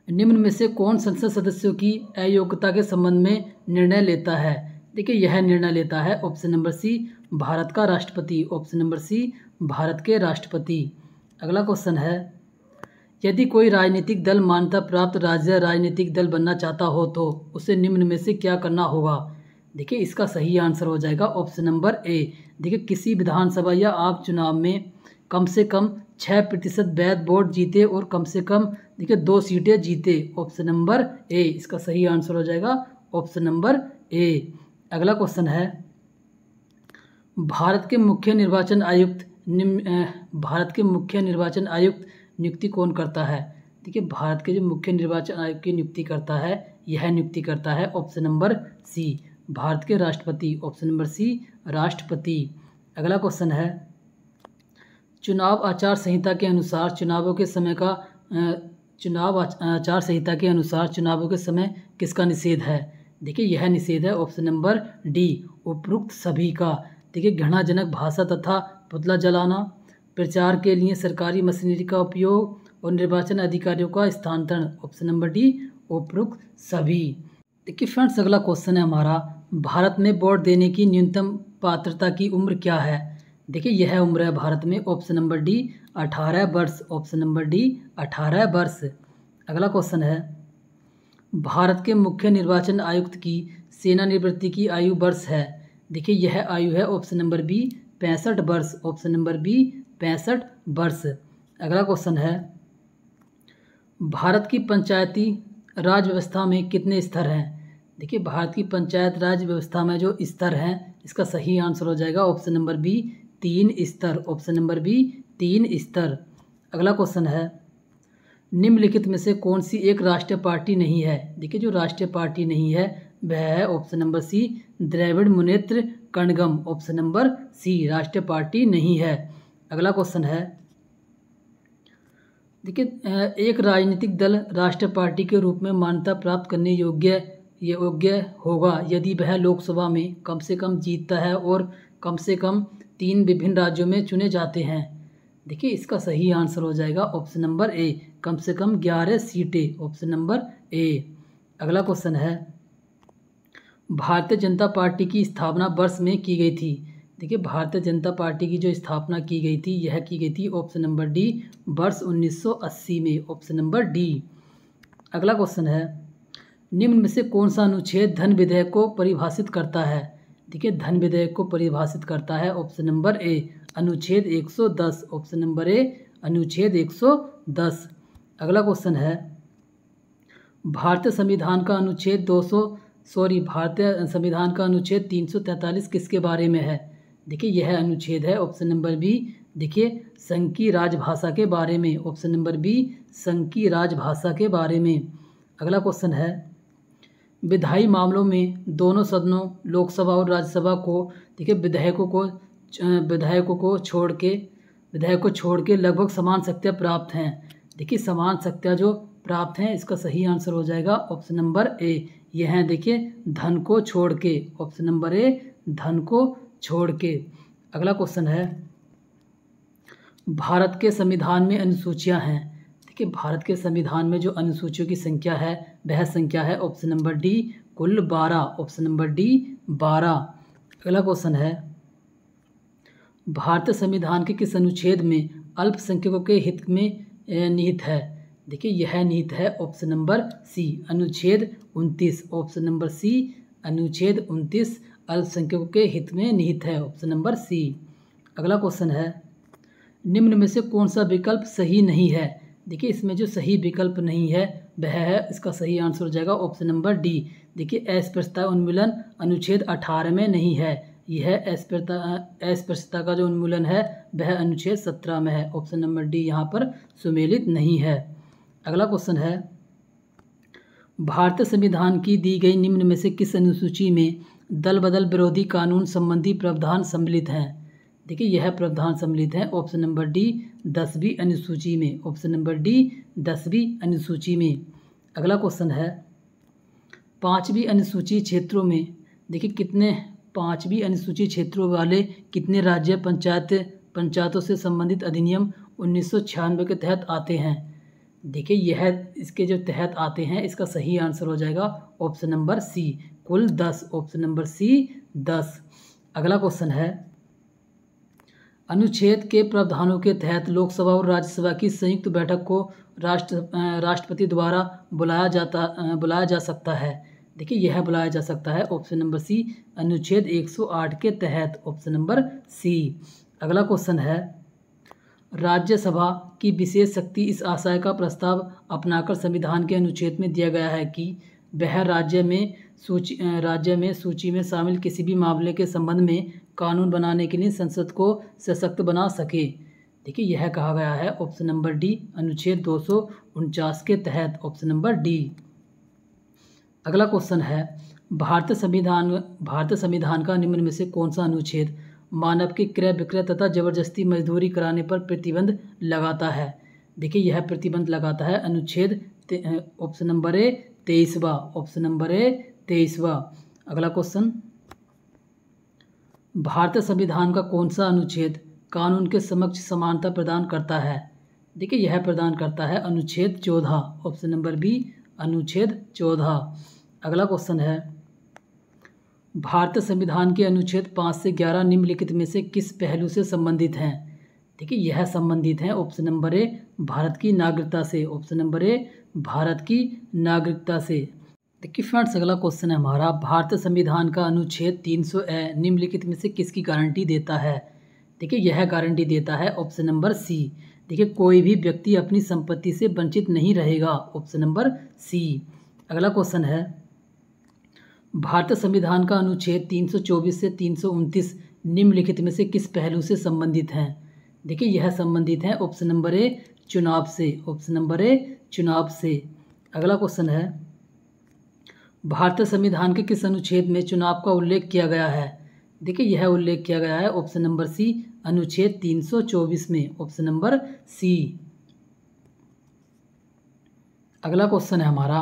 निम्न में से कौन संसद सदस्यों की अयोग्यता के संबंध में निर्णय लेता है? देखिए यह निर्णय लेता है ऑप्शन नंबर सी भारत का राष्ट्रपति। ऑप्शन नंबर सी भारत के राष्ट्रपति। अगला क्वेश्चन है यदि कोई राजनीतिक दल मान्यता प्राप्त राज्य राजनीतिक दल बनना चाहता हो तो उसे निम्न में से क्या करना होगा? देखिए इसका सही आंसर हो जाएगा ऑप्शन नंबर ए। देखिए किसी विधानसभा या आप चुनाव में कम से कम 6% वैध वोट जीते और कम से कम देखिए 2 सीटें जीते। ऑप्शन नंबर ए इसका सही आंसर हो जाएगा ऑप्शन नंबर ए। अगला क्वेश्चन है भारत के मुख्य निर्वाचन आयुक्त नियुक्ति कौन करता है। देखिए भारत के जो मुख्य निर्वाचन आयुक्त की नियुक्ति करता है यह नियुक्ति करता है ऑप्शन नंबर सी भारत के राष्ट्रपति। ऑप्शन नंबर सी राष्ट्रपति। अगला क्वेश्चन है चुनाव आचार संहिता के अनुसार चुनावों के समय किसका निषेध है। देखिए यह निषेध है ऑप्शन नंबर डी उपरोक्त सभी का। देखिए घृणाजनक भाषा तथा पुतला जलाना, प्रचार के लिए सरकारी मशीनरी का उपयोग और निर्वाचन अधिकारियों का स्थानांतरण। ऑप्शन नंबर डी उपरोक्त सभी। देखिए फ्रेंड्स अगला क्वेश्चन है हमारा भारत में वोट देने की न्यूनतम पात्रता की उम्र क्या है। देखिए यह उम्र है भारत में ऑप्शन नंबर डी 18 वर्ष। ऑप्शन नंबर डी 18 वर्ष। अगला क्वेश्चन है भारत के मुख्य निर्वाचन आयुक्त की सेवानिवृत्ति की आयु वर्ष है। देखिए यह आयु है ऑप्शन नंबर बी 65 वर्ष। ऑप्शन नंबर बी 65 वर्ष। अगला क्वेश्चन है भारत की पंचायती राज व्यवस्था में कितने स्तर हैं। देखिए भारत की पंचायत राज व्यवस्था में जो स्तर हैं इसका सही आंसर हो जाएगा ऑप्शन नंबर बी 3 स्तर। ऑप्शन नंबर बी 3 स्तर। अगला क्वेश्चन है निम्नलिखित में से कौन सी एक राष्ट्रीय पार्टी नहीं है। देखिए जो राष्ट्रीय पार्टी नहीं है वह है option number C Dravida Munnetra Kazhagam. Option number C राष्ट्रीय पार्टी नहीं है। अगला क्वेश्चन है देखिए एक राजनीतिक दल राष्ट्रीय पार्टी के रूप में मान्यता प्राप्त करने योग्य होगा यदि वह लोकसभा में कम से कम जीतता है और कम से कम 3 विभिन्न राज्यों में चुने जाते हैं। देखिए इसका सही आंसर हो जाएगा ऑप्शन नंबर ए कम से कम 11 सीटें। Option number A. अगला क्वेश्चन है भारतीय जनता पार्टी की स्थापना वर्ष में की गई थी। देखिए भारतीय जनता पार्टी की जो स्थापना की गई थी यह की गई थी ऑप्शन नंबर डी वर्ष 1980 में। Option number D. अगला क्वेश्चन है निम्न में से कौन सा अनुच्छेद धन विधेयक को परिभाषित करता है। देखिए धन विधेयक को परिभाषित करता है ऑप्शन नंबर ए अनुच्छेद 110। ऑप्शन नंबर ए अनुच्छेद 110। अगला क्वेश्चन है भारतीय संविधान का अनुच्छेद 343 किसके बारे में है। देखिए यह अनुच्छेद है ऑप्शन नंबर बी देखिए संघ की राजभाषा के बारे में। ऑप्शन नंबर बी संघ की राजभाषा के बारे में। अगला क्वेश्चन है विधायी मामलों में दोनों सदनों लोकसभा और राज्यसभा को देखिए विधायकों को छोड़ के लगभग समान शक्तियाँ प्राप्त हैं। देखिए समान शक्तियाँ जो प्राप्त हैं इसका सही आंसर हो जाएगा ऑप्शन नंबर ए यह है देखिए धन को छोड़ के। ऑप्शन नंबर ए धन को छोड़ के। अगला क्वेश्चन है भारत के संविधान में अनुसूचियां हैं। देखिए भारत के संविधान में जो अनुसूचियों की संख्या है वह संख्या है ऑप्शन नंबर डी कुल 12। Option number D 12। अगला क्वेश्चन है भारतीय संविधान के किस अनुच्छेद में अल्पसंख्यकों के हित में निहित है। देखिए यह निहित है ऑप्शन नंबर सी अनुच्छेद 29। ऑप्शन नंबर सी अनुच्छेद 29 अल्पसंख्यकों के हित में निहित है। Option number C. अगला क्वेश्चन है निम्न में से कौन सा विकल्प सही नहीं है। देखिए इसमें जो सही विकल्प नहीं है वह है इसका सही आंसर हो जाएगा ऑप्शन नंबर डी। देखिए अस्पृश्यता उन्मूलन अनुच्छेद 18 में नहीं है। यह अस्पृश्यता का जो उन्मूलन है वह अनुच्छेद 17 में है। ऑप्शन नंबर डी यहाँ पर सुमेलित नहीं है। अगला क्वेश्चन है भारतीय संविधान की दी गई निम्न में से किस अनुसूची में दल बदल विरोधी कानून संबंधी प्रावधान सम्मिलित हैं। देखिए यह प्रावधान सम्मिलित है ऑप्शन नंबर डी 10वीं अनुसूची में। ऑप्शन नंबर डी 10वीं अनुसूची में। अगला क्वेश्चन है 5वीं अनुसूची क्षेत्रों में देखिए कितने 5वीं अनुसूची क्षेत्रों वाले कितने राज्य पंचायतों से संबंधित अधिनियम 1996 के तहत आते हैं। देखिए यह इसके जो तहत आते हैं इसका सही आंसर हो जाएगा ऑप्शन नंबर सी कुल 10। Option number C 10। अगला क्वेश्चन है अनुच्छेद के प्रावधानों के तहत लोकसभा और राज्यसभा की संयुक्त बैठक को राष्ट्रपति द्वारा बुलाया जा सकता है। देखिए यह बुलाया जा सकता है ऑप्शन नंबर सी अनुच्छेद 108 के तहत, ऑप्शन नंबर सी। अगला क्वेश्चन है, राज्यसभा की विशेष शक्ति इस आशय का प्रस्ताव अपनाकर संविधान के अनुच्छेद में दिया गया है कि वह राज्य में सूची में शामिल किसी भी मामले के संबंध में कानून बनाने के लिए संसद को सशक्त बना सके। देखिए यह कहा गया है ऑप्शन नंबर डी अनुच्छेद 249 के तहत, ऑप्शन नंबर डी। अगला क्वेश्चन है, भारतीय संविधान का निम्न में से कौन सा अनुच्छेद मानव के क्रय विक्रय तथा जबरदस्ती मजदूरी कराने पर प्रतिबंध लगाता है। देखिए यह प्रतिबंध लगाता है अनुच्छेद ऑप्शन नंबर ए 23वां, ऑप्शन नंबर ए 23वां। अगला क्वेश्चन, भारतीय संविधान का कौन सा अनुच्छेद कानून के समक्ष समानता प्रदान करता है। देखिए यह प्रदान करता है अनुच्छेद 14, ऑप्शन नंबर बी अनुच्छेद 14। अगला क्वेश्चन है, भारतीय संविधान के अनुच्छेद 5 से 11 निम्नलिखित में से किस पहलू से संबंधित हैं। देखिए यह संबंधित है ऑप्शन नंबर ए भारत की नागरिकता से, ऑप्शन नंबर ए भारत की नागरिकता से। देखिए फ्रेंड्स अगला क्वेश्चन है हमारा, भारतीय संविधान का अनुच्छेद 300A निम्नलिखित में से किसकी गारंटी देता है। देखिए यह गारंटी देता है ऑप्शन नंबर सी। देखिए कोई भी व्यक्ति अपनी संपत्ति से वंचित नहीं रहेगा, ऑप्शन नंबर सी। अगला क्वेश्चन है, भारतीय संविधान का अनुच्छेद 324 से 329 निम्नलिखित में से किस पहलू से संबंधित हैं। देखिए यह संबंधित है ऑप्शन नंबर ए चुनाव से, ऑप्शन नंबर ए चुनाव से। अगला क्वेश्चन है, भारतीय संविधान के किस अनुच्छेद में चुनाव का उल्लेख किया गया है। देखिए यह उल्लेख किया गया है ऑप्शन नंबर सी अनुच्छेद 324 में, ऑप्शन नंबर सी। अगला क्वेश्चन है हमारा,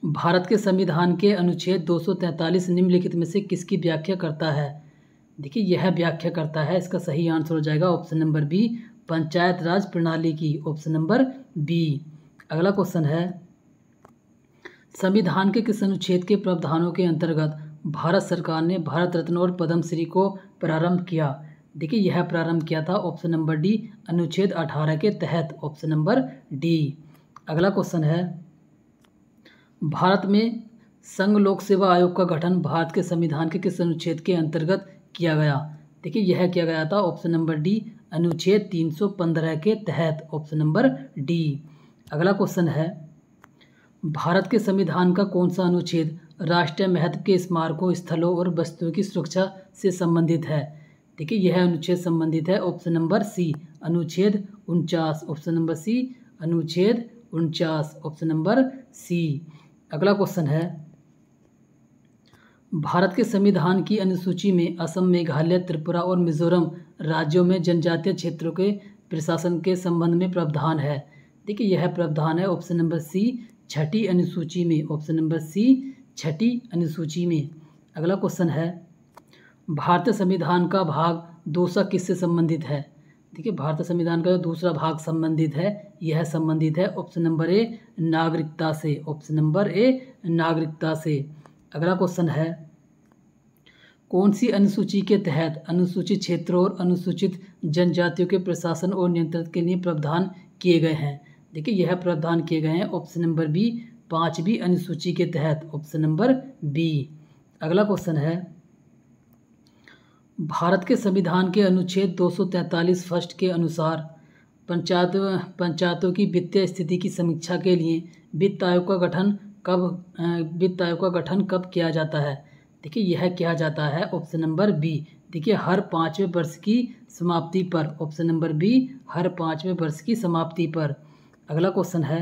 भारत के संविधान के अनुच्छेद 243 निम्नलिखित में से किसकी व्याख्या करता है। देखिए यह व्याख्या करता है, इसका सही आंसर हो जाएगा ऑप्शन नंबर बी पंचायत राज प्रणाली की, ऑप्शन नंबर बी। अगला क्वेश्चन है, संविधान के किस अनुच्छेद के प्रावधानों के अंतर्गत भारत सरकार ने भारत रत्न और पद्मश्री को प्रारंभ किया। देखिए यह प्रारंभ किया था ऑप्शन नंबर डी अनुच्छेद 18 के तहत, ऑप्शन नंबर डी। अगला क्वेश्चन है, भारत में संघ लोक सेवा आयोग का गठन भारत के संविधान के किस अनुच्छेद के अंतर्गत किया गया। देखिए यह किया गया था ऑप्शन नंबर डी अनुच्छेद 315 के तहत, ऑप्शन नंबर डी। अगला क्वेश्चन है, भारत के संविधान का कौन सा अनुच्छेद राष्ट्रीय महत्व के स्मारकों स्थलों और वस्तुओं की सुरक्षा से संबंधित है। देखिए यह अनुच्छेद संबंधित है ऑप्शन नंबर सी अनुच्छेद 49, ऑप्शन नंबर सी अनुच्छेद 49, ऑप्शन नंबर सी। अगला क्वेश्चन है, भारत के संविधान की अनुसूची में असम, मेघालय, त्रिपुरा और मिजोरम राज्यों में जनजातीय क्षेत्रों के प्रशासन के संबंध में प्रावधान है। देखिए यह प्रावधान है ऑप्शन नंबर सी छठी अनुसूची में, ऑप्शन नंबर सी छठी अनुसूची में। अगला क्वेश्चन है, भारतीय संविधान का भाग दूसरा किससे संबंधित है। देखिए भारतीय संविधान का जो दूसरा भाग संबंधित है, यह संबंधित है ऑप्शन नंबर ए नागरिकता से, ऑप्शन नंबर ए नागरिकता से। अगला क्वेश्चन है, कौन सी अनुसूची के तहत अनुसूचित क्षेत्रों और अनुसूचित जनजातियों के प्रशासन और नियंत्रण के लिए प्रावधान किए गए हैं। देखिए यह प्रावधान किए गए हैं ऑप्शन नंबर बी 5वीं अनुसूची के तहत, ऑप्शन नंबर बी। अगला क्वेश्चन है, भारत के संविधान के अनुच्छेद 243 फर्स्ट के अनुसार पंचायतों की वित्तीय स्थिति की समीक्षा के लिए वित्त आयोग का गठन कब किया जाता है। देखिए यह किया जाता है ऑप्शन नंबर बी। देखिए हर 5वें वर्ष की समाप्ति पर, ऑप्शन नंबर बी हर 5वें वर्ष की समाप्ति पर। अगला क्वेश्चन है,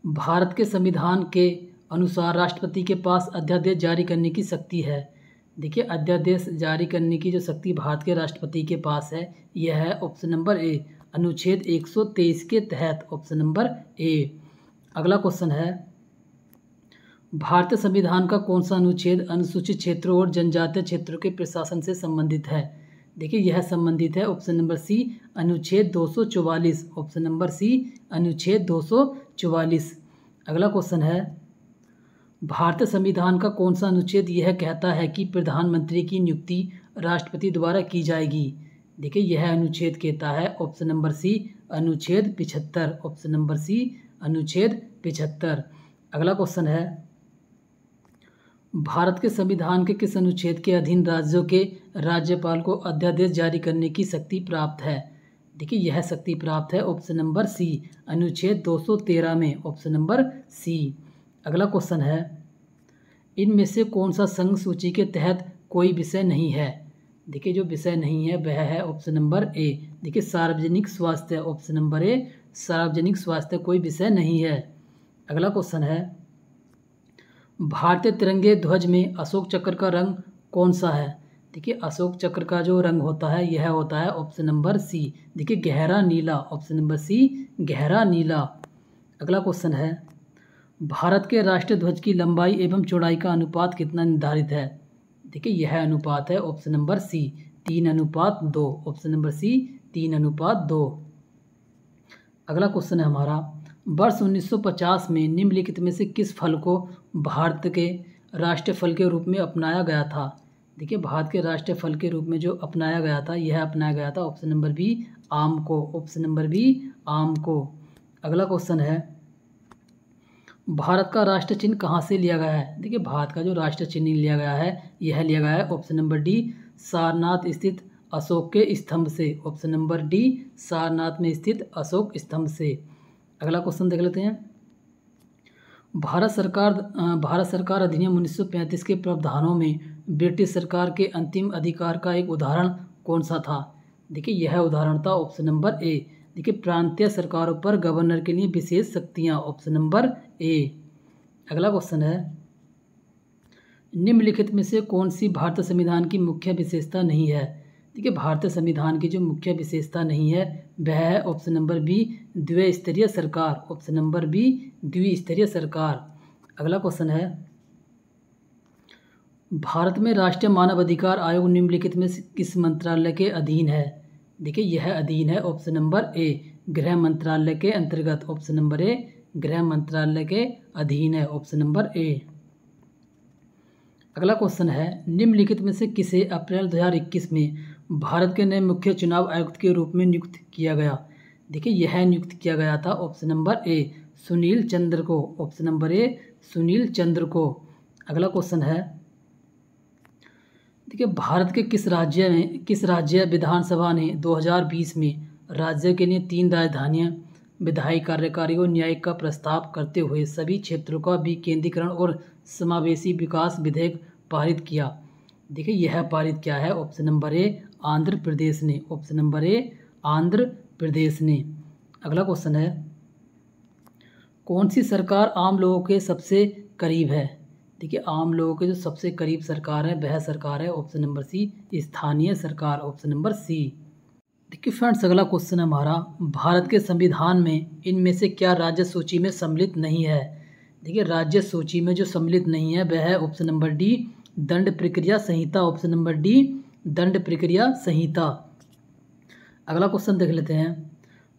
भारत के संविधान के अनुसार राष्ट्रपति के पास अध्यादेश जारी करने की शक्ति है। देखिए अध्यादेश जारी करने की जो शक्ति भारत के राष्ट्रपति के पास है, यह है ऑप्शन नंबर ए अनुच्छेद 123 के तहत, ऑप्शन नंबर ए। अगला क्वेश्चन है, भारतीय संविधान का कौन सा अनुच्छेद अनुसूचित क्षेत्रों और जनजातीय क्षेत्रों के प्रशासन से संबंधित है। देखिए यह संबंधित है ऑप्शन नंबर सी अनुच्छेद 244, ऑप्शन नंबर सी अनुच्छेद 244। अगला क्वेश्चन है, भारतीय संविधान का कौन सा अनुच्छेद यह कहता है कि प्रधानमंत्री की नियुक्ति राष्ट्रपति द्वारा की जाएगी। देखिए यह अनुच्छेद कहता है ऑप्शन नंबर सी अनुच्छेद 75, ऑप्शन नंबर सी अनुच्छेद 75। अगला क्वेश्चन है, भारत के संविधान के किस अनुच्छेद के अधीन राज्यों के राज्यपाल को अध्यादेश जारी करने की शक्ति प्राप्त है? देखिए यह शक्ति प्राप्त है ऑप्शन नंबर सी, अनुच्छेद 213 में, ऑप्शन नंबर सी। अगला क्वेश्चन है, इनमें से कौन सा संघ सूची के तहत कोई विषय नहीं है? देखिए जो विषय नहीं है वह है ऑप्शन नंबर ए। देखिए सार्वजनिक स्वास्थ्य, ऑप्शन नंबर ए, सार्वजनिक स्वास्थ्य कोई विषय नहीं है। अगला क्वेश्चन है, भारतीय तिरंगे ध्वज में अशोक चक्र का रंग कौन सा है? देखिए अशोक चक्र का जो रंग होता है यह होता है ऑप्शन नंबर सी। देखिए गहरा नीला, ऑप्शन नंबर सी, गहरा नीला। अगला क्वेश्चन है, भारत के राष्ट्रीय ध्वज की लंबाई एवं चौड़ाई का अनुपात कितना निर्धारित है? देखिए यह अनुपात है option number C, 3:2, option number C, 3:2। अगला क्वेश्चन है हमारा, वर्ष 1950 में निम्नलिखित में से किस फल को भारत के राष्ट्रीय फल के रूप में अपनाया गया था? देखिए भारत के राष्ट्रीय फल के रूप में जो अपनाया गया था यह अपनाया गया था ऑप्शन नंबर बी, आम को, ऑप्शन नंबर बी, आम को। अगला क्वेश्चन है, भारत का राष्ट्रीय चिन्ह कहाँ से लिया गया है? देखिए भारत का जो राष्ट्रीय चिन्ह लिया गया है यह लिया गया है ऑप्शन नंबर डी, सारनाथ स्थित अशोक के स्तंभ से, ऑप्शन नंबर डी, सारनाथ में स्थित अशोक स्तंभ से। अगला क्वेश्चन देख लेते हैं, भारत सरकार अधिनियम 1935 के प्रावधानों में ब्रिटिश सरकार के अंतिम अधिकार का एक उदाहरण कौन सा था? देखिए यह उदाहरण था ऑप्शन नंबर ए। देखिए प्रांतीय सरकारों पर गवर्नर के लिए विशेष शक्तियाँ, ऑप्शन नंबर ए। अगला क्वेश्चन है, निम्नलिखित में से कौन सी भारतीय संविधान की मुख्य विशेषता नहीं है? देखिए भारतीय संविधान की जो मुख्य विशेषता नहीं है वह है ऑप्शन नंबर बी, द्विस्तरीय सरकार, ऑप्शन नंबर बी, द्विस्तरीय सरकार। अगला क्वेश्चन है, भारत में राष्ट्रीय मानव अधिकार आयोग निम्नलिखित में किस मंत्रालय के अधीन है? देखिए यह अधीन है ऑप्शन नंबर ए, गृह मंत्रालय के अंतर्गत, ऑप्शन नंबर ए, गृह मंत्रालय के अधीन है, ऑप्शन नंबर ए। अगला क्वेश्चन है, निम्नलिखित में से किसे अप्रैल 2021 में भारत के नए मुख्य चुनाव आयुक्त के रूप में नियुक्त किया गया? देखिए यह नियुक्त किया गया था ऑप्शन नंबर ए, सुनील चंद्र को, ऑप्शन नंबर ए, सुनील चंद्र को। अगला क्वेश्चन है, देखिए भारत के किस राज्य विधानसभा ने 2020 में राज्य के लिए 3 राजधानियां, विधायी, कार्यकारी और न्यायिक का प्रस्ताव करते हुए सभी क्षेत्रों का विकेंद्रीकरण और समावेशी विकास विधेयक पारित किया? देखिए यह पारित किया है ऑप्शन नंबर ए, आंध्र प्रदेश ने, ऑप्शन नंबर ए, आंध्र प्रदेश ने। अगला क्वेश्चन है, कौन सी सरकार आम लोगों के सबसे करीब है? देखिए आम लोगों के जो सबसे करीब सरकार है वह सरकार है ऑप्शन नंबर सी, स्थानीय सरकार, ऑप्शन नंबर सी। देखिए फ्रेंड्स अगला क्वेश्चन है हमारा, भारत के संविधान में इनमें से क्या राज्य सूची में सम्मिलित नहीं है? देखिए राज्य सूची में जो सम्मिलित नहीं है वह है ऑप्शन नंबर डी, दंड प्रक्रिया संहिता, ऑप्शन नंबर डी, दंड प्रक्रिया संहिता। अगला क्वेश्चन देख लेते हैं,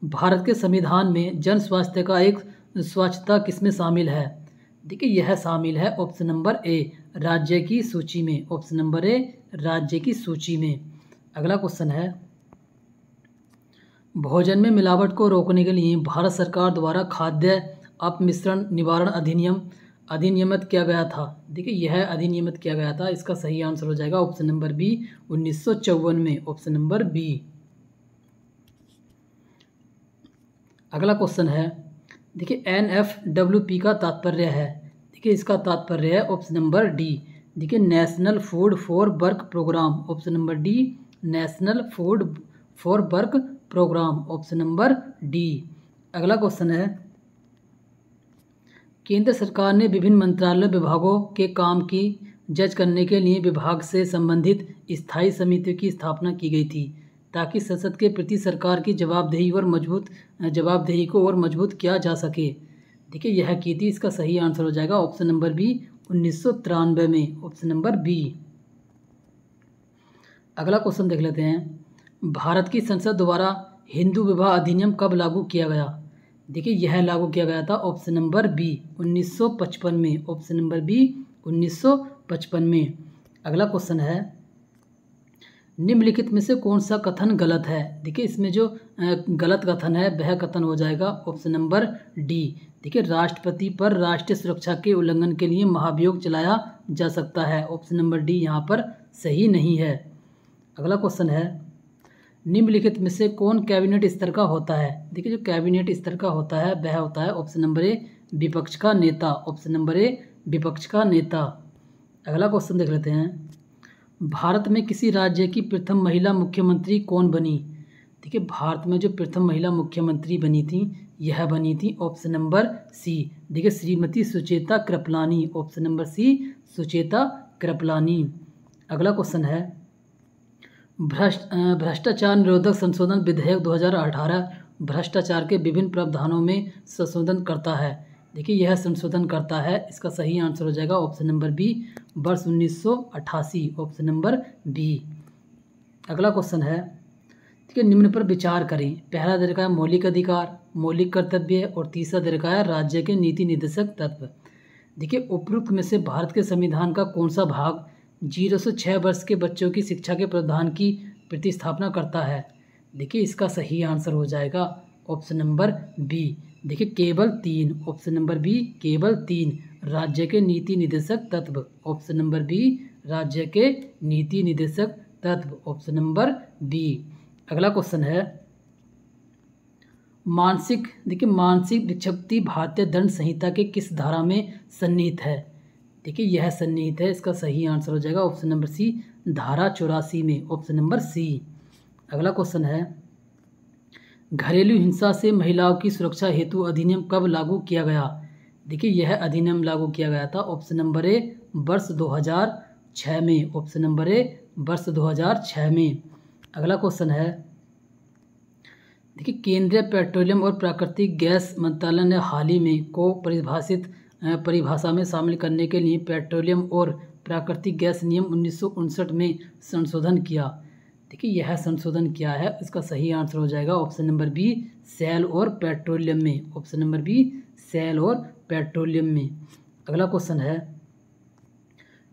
भारत के संविधान में जन स्वास्थ्य का एक स्वच्छता किसमें शामिल है? देखिए यह शामिल है ऑप्शन नंबर ए, राज्य की सूची में, ऑप्शन नंबर ए, राज्य की सूची में। अगला क्वेश्चन है, भोजन में मिलावट को रोकने के लिए भारत सरकार द्वारा खाद्य अपमिश्रण निवारण अधिनियमित किया गया था? देखिए यह अधिनियमित किया गया था, इसका सही आंसर हो जाएगा ऑप्शन नंबर बी, 1954 में, ऑप्शन नंबर बी। अगला क्वेश्चन है, देखिए NFWP का तात्पर्य है, देखिए इसका तात्पर्य है ऑप्शन नंबर डी, देखिए national food for work programme, option number D, national food for work programme, option number D. अगला क्वेश्चन है, केंद्र सरकार ने विभिन्न मंत्रालय विभागों के काम की जज करने के लिए विभाग से संबंधित स्थायी समितियों की स्थापना की गई थी ताकि संसद के प्रति सरकार की जवाबदेही को और मजबूत किया जा सके। देखिए यह की थी, इसका सही आंसर हो जाएगा ऑप्शन नंबर बी, 1993 में, ऑप्शन नंबर बी। अगला क्वेश्चन देख लेते हैं, भारत की संसद द्वारा हिंदू विवाह अधिनियम कब लागू किया गया? देखिए यह लागू किया गया था ऑप्शन नंबर बी, 1955 में, ऑप्शन नंबर बी, 1955 में। अगला क्वेश्चन है, निम्नलिखित में से कौन सा कथन गलत है? देखिए इसमें जो गलत कथन है वह कथन हो जाएगा ऑप्शन नंबर डी। देखिए राष्ट्रपति पर राष्ट्रीय सुरक्षा के उल्लंघन के लिए महाभियोग चलाया जा सकता है। ऑप्शन नंबर डी यहाँ पर सही नहीं है। अगला क्वेश्चन है, निम्नलिखित में से कौन कैबिनेट स्तर का होता है? देखिए जो कैबिनेट स्तर का होता है वह होता है ऑप्शन नंबर ए विपक्ष का नेता। ऑप्शन नंबर ए विपक्ष का नेता। अगला क्वेश्चन देख लेते हैं, भारत में किसी राज्य की प्रथम महिला मुख्यमंत्री कौन बनी? देखिए भारत में जो प्रथम महिला मुख्यमंत्री बनी थी यह बनी थी ऑप्शन नंबर सी। देखिए Shrimati Sucheta Kripalani. Option number C Sucheta Kripalani. अगला क्वेश्चन है, भ्रष्टाचार निरोधक संशोधन विधेयक 2018 भ्रष्टाचार के विभिन्न प्रावधानों में संशोधन करता है। देखिए यह संशोधन करता है, इसका सही आंसर हो जाएगा ऑप्शन नंबर बी वर्ष 1988। Option number B. अगला क्वेश्चन है, देखिए निम्न पर विचार करें। पहला दे रखा है मौलिक अधिकार, मौलिक कर्तव्य और तीसरा दे रखा है राज्य के नीति निर्देशक तत्व। देखिए उपरोक्त में से भारत के संविधान का कौन सा भाग 0 से 6 वर्ष के बच्चों की शिक्षा के प्रावधान की प्रतिस्थापना करता है? देखिए इसका सही आंसर हो जाएगा ऑप्शन नंबर बी। देखिए केवल 3। ऑप्शन नंबर बी केवल 3 राज्य के नीति निर्देशक तत्व। ऑप्शन नंबर बी राज्य के नीति निर्देशक तत्व। Option number B. अगला क्वेश्चन है, देखिए मानसिक विक्षिप्ति भारतीय दंड संहिता के किस धारा में सन्निहित है? देखिए यह सन्निहित है, इसका सही आंसर हो जाएगा ऑप्शन नंबर सी धारा 84 में। Option number C. अगला क्वेश्चन है, घरेलू हिंसा से महिलाओं की सुरक्षा हेतु अधिनियम कब लागू किया गया? देखिए यह अधिनियम लागू किया गया था ऑप्शन नंबर ए वर्ष 2006 में। ऑप्शन नंबर ए वर्ष 2006 में। अगला क्वेश्चन है, देखिए केंद्रीय पेट्रोलियम और प्राकृतिक गैस मंत्रालय ने हाल ही में को परिभाषा में शामिल करने के लिए पेट्रोलियम और प्राकृतिक गैस नियम 1959 में संशोधन किया। देखिए यह संशोधन किया है, इसका सही आंसर हो जाएगा ऑप्शन नंबर बी सेल और पेट्रोलियम में। ऑप्शन नंबर बी सेल और पेट्रोलियम में। अगला क्वेश्चन है,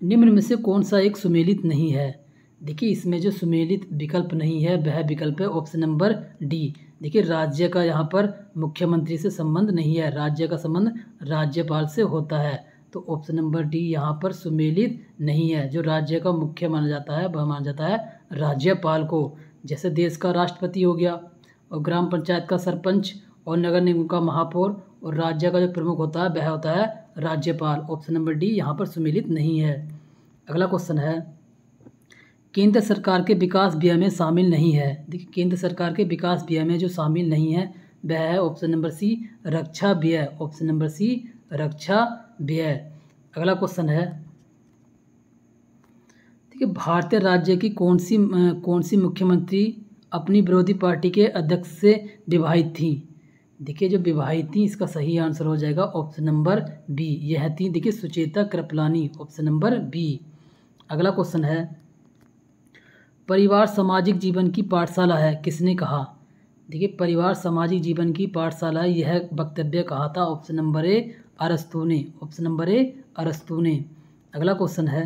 निम्न में से कौन सा एक सुमेलित नहीं है? देखिए इसमें जो सुमेलित विकल्प नहीं है वह विकल्प है ऑप्शन नंबर डी। देखिए राज्य का यहाँ पर मुख्यमंत्री से संबंध नहीं है, राज्य का संबंध राज्यपाल से होता है। तो ऑप्शन नंबर डी यहाँ पर सुमेलित नहीं है। जो राज्य का मुख्य माना जाता है वह माना जाता है राज्यपाल को। जैसे देश का राष्ट्रपति हो गया, और ग्राम पंचायत का सरपंच, और नगर निगम का महापौर, और राज्य का जो प्रमुख होता है वह होता है राज्यपाल। ऑप्शन नंबर डी यहाँ पर सुमेलित नहीं है। अगला क्वेश्चन है, केंद्र सरकार के विकास व्यय में शामिल नहीं है। देखिए केंद्र सरकार के विकास व्यय में जो शामिल नहीं है वह है ऑप्शन नंबर सी रक्षा व्यय। ऑप्शन नंबर सी रक्षा व्यय। अगला क्वेश्चन है, देखिए भारतीय राज्य की कौन सी मुख्यमंत्री अपनी विरोधी पार्टी के अध्यक्ष से विवाहित थी? देखिए जो विवाहित थी इसका सही आंसर हो जाएगा ऑप्शन नंबर बी। यह थी देखिए Sucheta Kripalani. Option number B. अगला क्वेश्चन है, परिवार सामाजिक जीवन की पाठशाला है, किसने कहा? देखिए परिवार सामाजिक जीवन की पाठशाला है, यह वक्तव्य कहा था ऑप्शन नंबर ए अरस्तू ने। ऑप्शन नंबर ए अरस्तू ने। अगला क्वेश्चन है,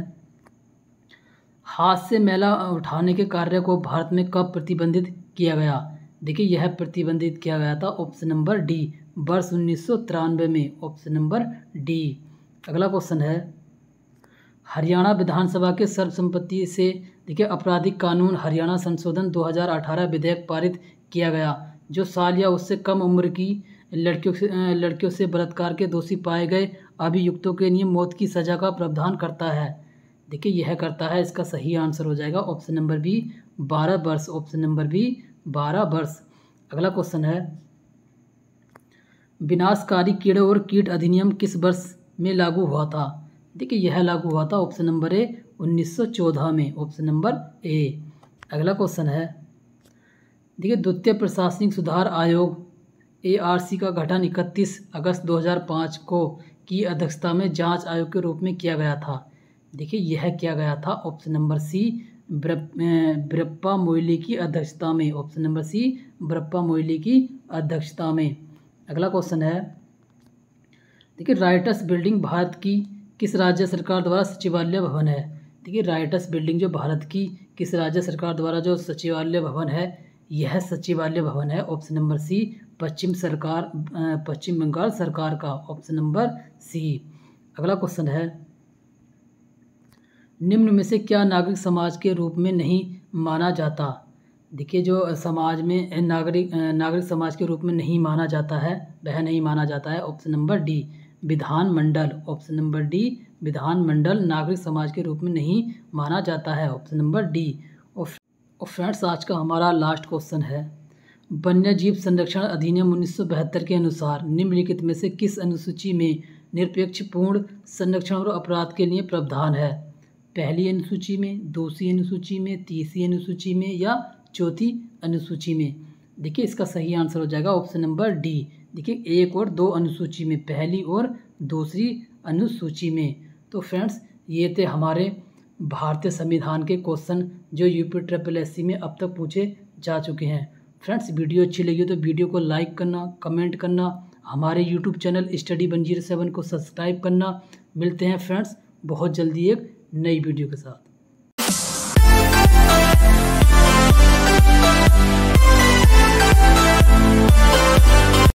हाथ से मैला उठाने के कार्य को भारत में कब प्रतिबंधित किया गया? देखिए यह प्रतिबंधित किया गया था ऑप्शन नंबर डी वर्ष 1993 में। Option number D. अगला क्वेश्चन है, हरियाणा विधानसभा के सर्वसम्मति से देखिए आपराधिक कानून हरियाणा संशोधन 2018 विधेयक पारित किया गया, जो साल या उससे कम उम्र की लड़कियों से बलात्कार के दोषी पाए गए अभियुक्तों के लिए मौत की सज़ा का प्रावधान करता है। देखिए यह करता है, इसका सही आंसर हो जाएगा ऑप्शन नंबर बी 12 वर्ष। ऑप्शन नंबर बी 12 वर्ष। अगला क्वेश्चन है, विनाशकारी कीड़े और कीट अधिनियम किस वर्ष में लागू हुआ था? देखिए यह लागू हुआ था ऑप्शन नंबर ए 1914 में। Option number A. अगला क्वेश्चन है, देखिए द्वितीय प्रशासनिक सुधार आयोग ARC का गठन 31 अगस्त 2005 को की अध्यक्षता में जांच आयोग के रूप में किया गया था। देखिए यह किया गया था option number C Birappa Moily की अध्यक्षता में। Option number C Birappa Moily की अध्यक्षता में। अगला क्वेश्चन है, देखिए राइटर्स बिल्डिंग भारत की किस राज्य सरकार द्वारा सचिवालय भवन है? देखिए राइटर्स बिल्डिंग जो भारत की किस राज्य सरकार द्वारा जो सचिवालय भवन है, यह सचिवालय भवन है। ऑप्शन नंबर सी, पश्चिम बंगाल सरकार का। Option number C. अगला क्वेश्चन है, निम्न में से क्या नागरिक समाज के रूप में नहीं माना जाता? देखिए जो समाज में नागरिक समाज के रूप में नहीं माना जाता है, वह नहीं माना जाता है। ऑप्शन नंबर डी, विधानमंडल। ऑप्शन नंबर डी, विधानमंडल नागरिक समाज के रूप में नहीं माना जाता है। Option number D. और फ्रेंड्स आज का हमारा लास्ट क्वेश्चन है, वन्यजीव संरक्षण अधिनियम 1972 के अनुसार निम्नलिखित में से किस अनुसूची में निरपेक्ष पूर्ण संरक्षण और अपराध के लिए प्रावधान है? पहली अनुसूची में, दूसरी अनुसूची में, तीसरी अनुसूची में या चौथी अनुसूची में? देखिए इसका सही आंसर हो जाएगा ऑप्शन नंबर डी। देखिए 1 और 2 अनुसूची में, पहली और दूसरी अनुसूची में। तो फ्रेंड्स ये थे हमारे भारतीय संविधान के क्वेश्चन जो UPSSC में अब तक पूछे जा चुके हैं। फ्रेंड्स वीडियो अच्छी लगी तो वीडियो को लाइक करना, कमेंट करना, हमारे YouTube चैनल स्टडी 107 को सब्सक्राइब करना। मिलते हैं फ्रेंड्स बहुत जल्दी एक नई वीडियो के साथ।